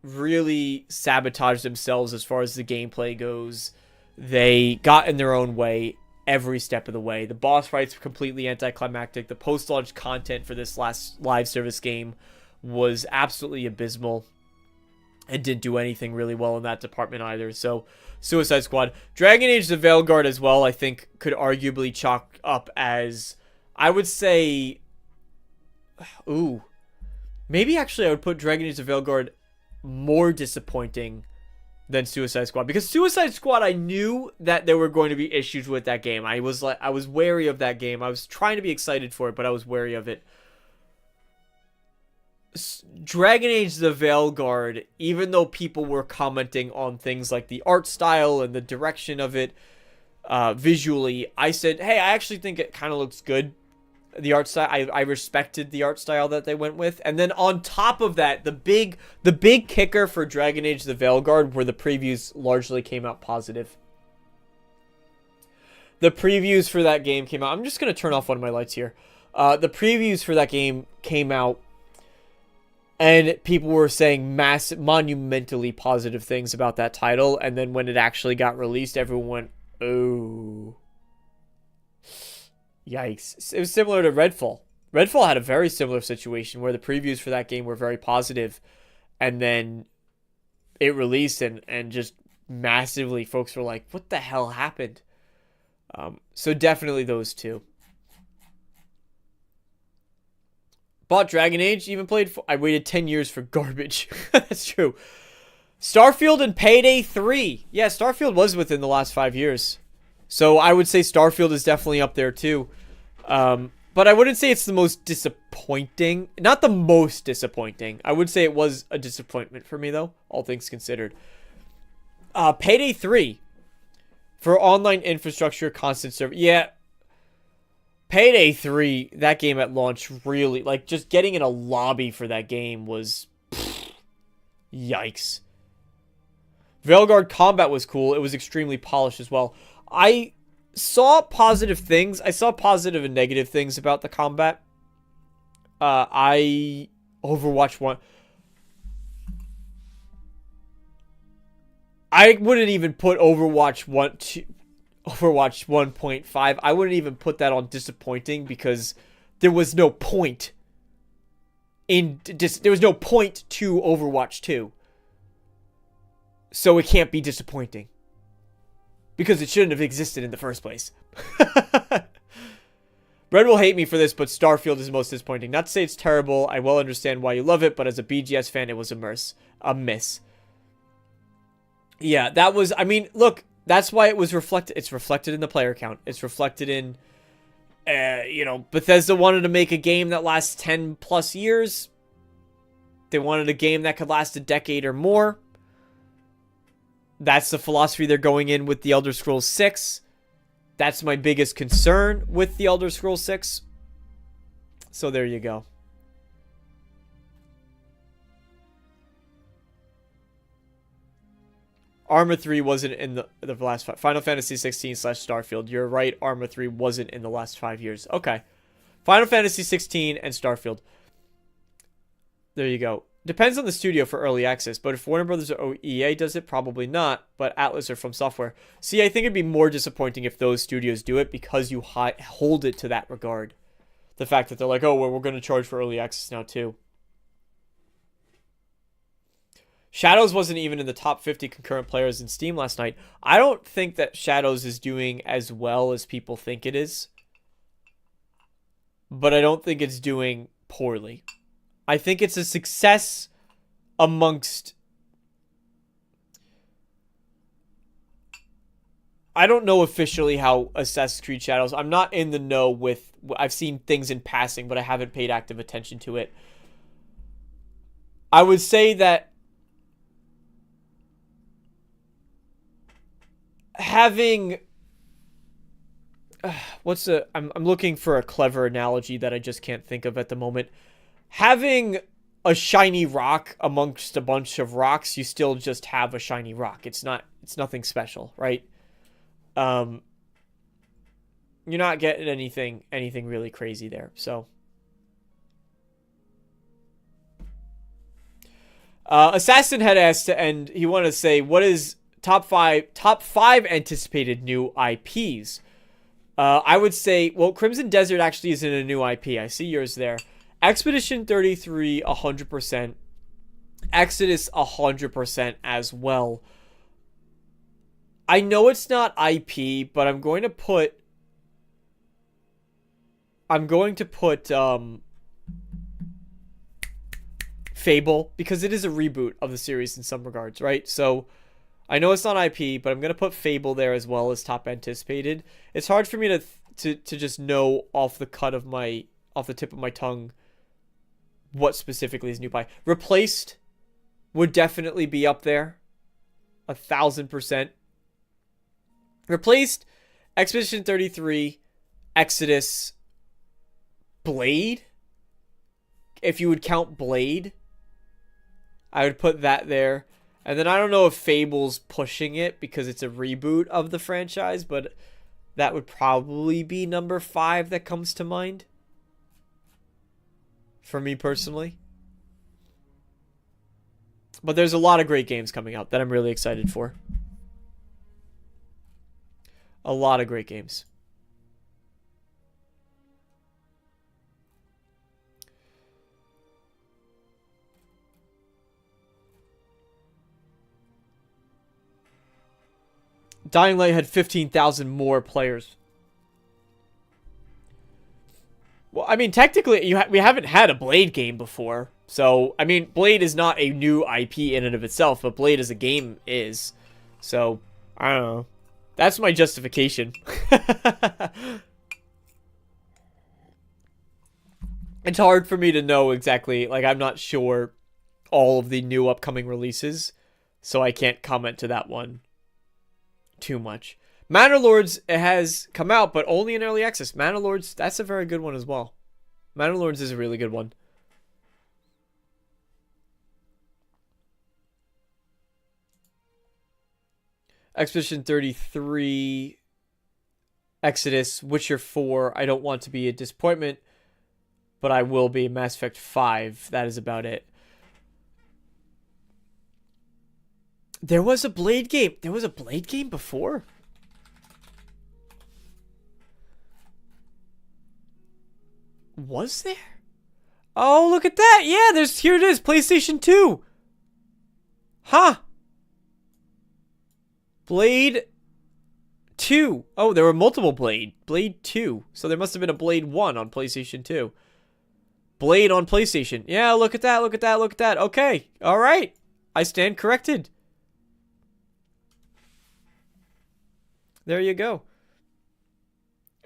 really sabotage themselves as far as the gameplay goes. They got in their own way every step of the way. The boss fights were completely anticlimactic. The post-launch content for this last live service game was absolutely abysmal and didn't do anything really well in that department either. So, Suicide Squad. Dragon Age the Veilguard as well, I think, could arguably chalk up as, I would say, ooh, maybe actually I would put Dragon Age the Veilguard more disappointing than Suicide Squad, because Suicide Squad, I knew that there were going to be issues with that game. I was wary of that game. I was trying to be excited for it, but I was wary of it. Dragon Age the Veilguard, even though people were commenting on things like the art style and the direction of it visually, I said, hey, I actually think it kind of looks good. the art style. I respected the art style that they went with. And then on top of that, the big kicker for Dragon Age the Veilguard were the previews largely came out positive. The previews for that game came out. I'm just going to turn off one of my lights here. The previews for that game came out, and people were saying monumentally positive things about that title. And then when it actually got released, everyone went, oh, yikes. It was similar to Redfall. Redfall had a very similar situation where the previews for that game were very positive, and then it released and just massively folks were like, what the hell happened? So definitely those two. Bought Dragon Age, even played. I waited 10 years for garbage. That's true. Starfield and Payday 3. Yeah, Starfield was within the last 5 years. So I would say Starfield is definitely up there too. But I wouldn't say it's the most disappointing. Not the most disappointing. I would say it was a disappointment for me though, all things considered. Payday 3. For online infrastructure, constant server. Yeah. Payday 3, that game at launch really, like, just getting in a lobby for that game was, yikes. Veilguard combat was cool. It was extremely polished as well. I saw positive things. I saw positive and negative things about the combat. Overwatch 1. I wouldn't even put Overwatch 1.5. I wouldn't even put that on disappointing because there was no point there was no point to Overwatch 2. So it can't be disappointing because it shouldn't have existed in the first place. Brett will hate me for this, but Starfield is the most disappointing. Not to say it's terrible. I well understand why you love it, but as a BGS fan, it was a miss. Yeah, that was, I mean, look, that's why it was reflected. It's reflected in the player count. It's reflected in, Bethesda wanted to make a game that lasts 10 plus years. They wanted a game that could last a decade or more. That's the philosophy they're going in with The Elder Scrolls 6. That's my biggest concern with The Elder Scrolls 6. So there you go. Arma 3 wasn't in the last five. Final Fantasy 16 / Starfield. You're right, Arma 3 wasn't in the last 5 years. Okay. Final Fantasy 16 and Starfield. There you go. Depends on the studio for early access, but if Warner Brothers or EA does it, probably not, but Atlas or From Software. See, I think it'd be more disappointing if those studios do it because you hold it to that regard. The fact that they're like, oh, well, we're going to charge for early access now too. Shadows wasn't even in the top 50 concurrent players in Steam last night. I don't think that Shadows is doing as well as people think it is. But I don't think it's doing poorly. I think it's a success amongst... I don't know officially how Assassin's Creed Shadows... I'm not in the know with... I've seen things in passing, but I haven't paid active attention to it. I would say that having... I'm looking for a clever analogy that I just can't think of at the moment. Having a shiny rock amongst a bunch of rocks, you still just have a shiny rock. It's nothing special, right? You're not getting anything really crazy there. So Assassin had asked to end. He wanted to say, what is top five anticipated new IPs? I would say, well, Crimson Desert actually isn't a new IP. I see yours there. Expedition 33, 100%. Exodus, 100% as well. I know it's not IP, but I'm going to put Fable, because it is a reboot of the series in some regards, right? So I know it's not IP, but I'm going to put Fable there as well as top anticipated. It's hard for me to just know off the tip of my tongue what specifically is new by. Replaced would definitely be up there. 1,000%. Replaced, Expedition 33, Exodus, Blade. If you would count Blade, I would put that there. And then I don't know if Fable's pushing it because it's a reboot of the franchise, but that would probably be number 5 that comes to mind. For me personally. But there's a lot of great games coming out that I'm really excited for. A lot of great games. Dying Light had 15,000 more players. Well, I mean, technically, we haven't had a Blade game before. So, I mean, Blade is not a new IP in and of itself, but Blade as a game is. So, I don't know. That's my justification. It's hard for me to know exactly. Like, I'm not sure all of the new upcoming releases, so I can't comment to that one too much. Manor Lords has come out, but only in early access. Manor Lords, that's a very good one as well. Manor Lords is a really good one. Expedition 33, Exodus, Witcher 4. I don't want to be a disappointment, but I will be. Mass Effect 5. That is about it. There was a Blade game. There was a Blade game before? Was there? Oh, look at that. Yeah, here it is. PlayStation 2. Huh. Blade 2. Oh, there were multiple Blade. Blade 2. So there must have been a Blade 1 on PlayStation 2. Blade on PlayStation. Yeah, look at that. Look at that. Look at that. Okay. All right. I stand corrected. There you go.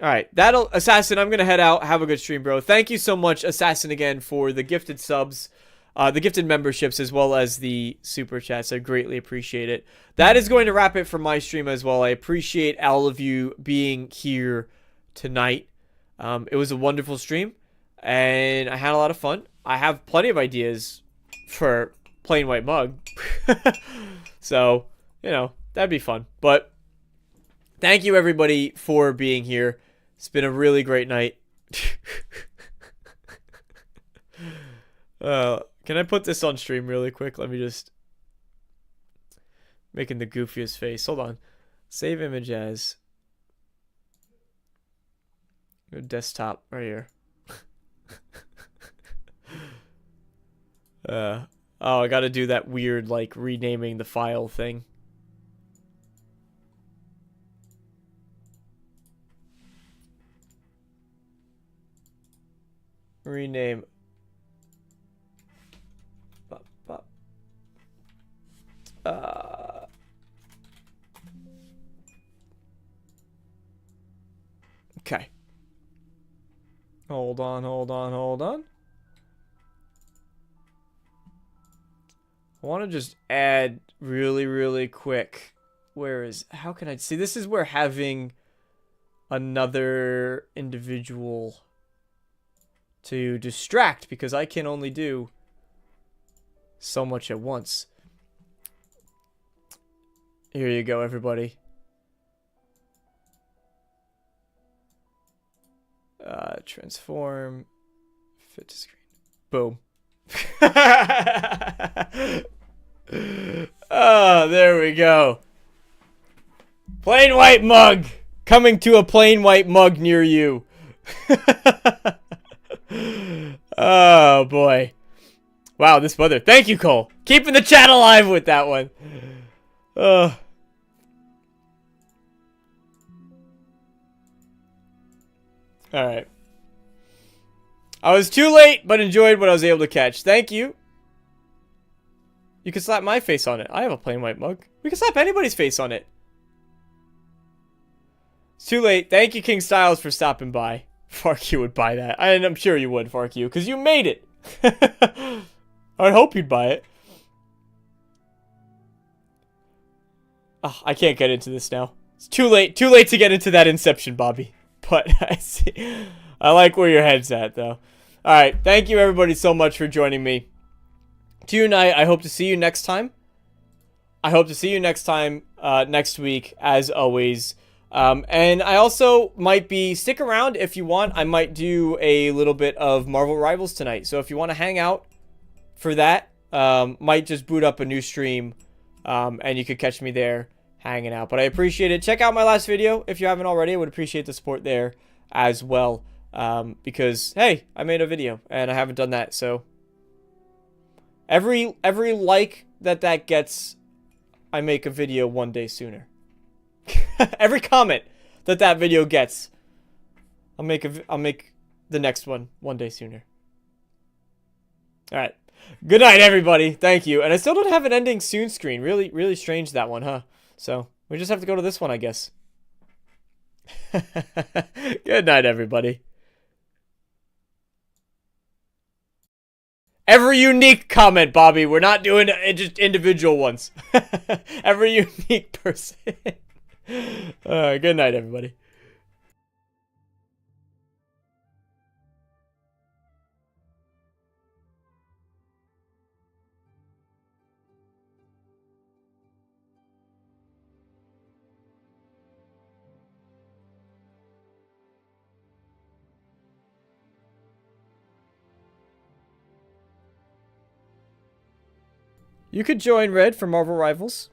All right, Assassin, I'm going to head out. Have a good stream, bro. Thank you so much, Assassin, again, for the gifted subs, the gifted memberships, as well as the super chats. I greatly appreciate it. That is going to wrap it for my stream as well. I appreciate all of you being here tonight. It was a wonderful stream, and I had a lot of fun. I have plenty of ideas for Plain White Mug. So, you know, that'd be fun. But thank you, everybody, for being here. It's been a really great night. Can I put this on stream really quick? Let me just... Making the goofiest face. Hold on. Save image as... Desktop right here. Oh, I gotta do that weird, like, renaming the file thing. Rename. Okay. Hold on. I want to just add really quick. How can I see? This is where having another individual to distract, because I can only do so much at once. Here you go, everybody. Transform, fit to screen. Boom. Oh, there we go. Plain White Mug. Coming to a Plain White Mug near you. Oh, boy. Wow, this weather. Thank you, Cole. Keeping the chat alive with that one. Alright. I was too late, but enjoyed what I was able to catch. Thank you. You can slap my face on it. I have a Plain White Mug. We can slap anybody's face on it. It's too late. Thank you, King Styles, for stopping by. Farq would buy that. And I'm sure you would, Farq, because you made it. I would hope you'd buy it. Oh, I can't get into this now. It's too late. Too late to get into that Inception, Bobby. But I I like where your head's at, though. All right. Thank you, everybody, so much for joining me. Tonight, I hope to see you next time. Next week, as always. And I also might stick around if you want. I might do a little bit of Marvel Rivals tonight. So if you want to hang out for that, might just boot up a new stream, and you could catch me there hanging out. But I appreciate it. Check out my last video if you haven't already. I would appreciate the support there as well. Because, hey, I made a video and I haven't done that. So every like that gets, I make a video one day sooner. Every comment that video gets, I'll make the next one day sooner. All right. Good night, everybody. Thank you. And I still don't have an ending soon screen. Really, really strange, that one, huh? So we just have to go to this one, I guess. Good night, everybody. Every unique comment, Bobby. We're not doing just individual ones. Every unique person. Good night, everybody. You could join Red for Marvel Rivals.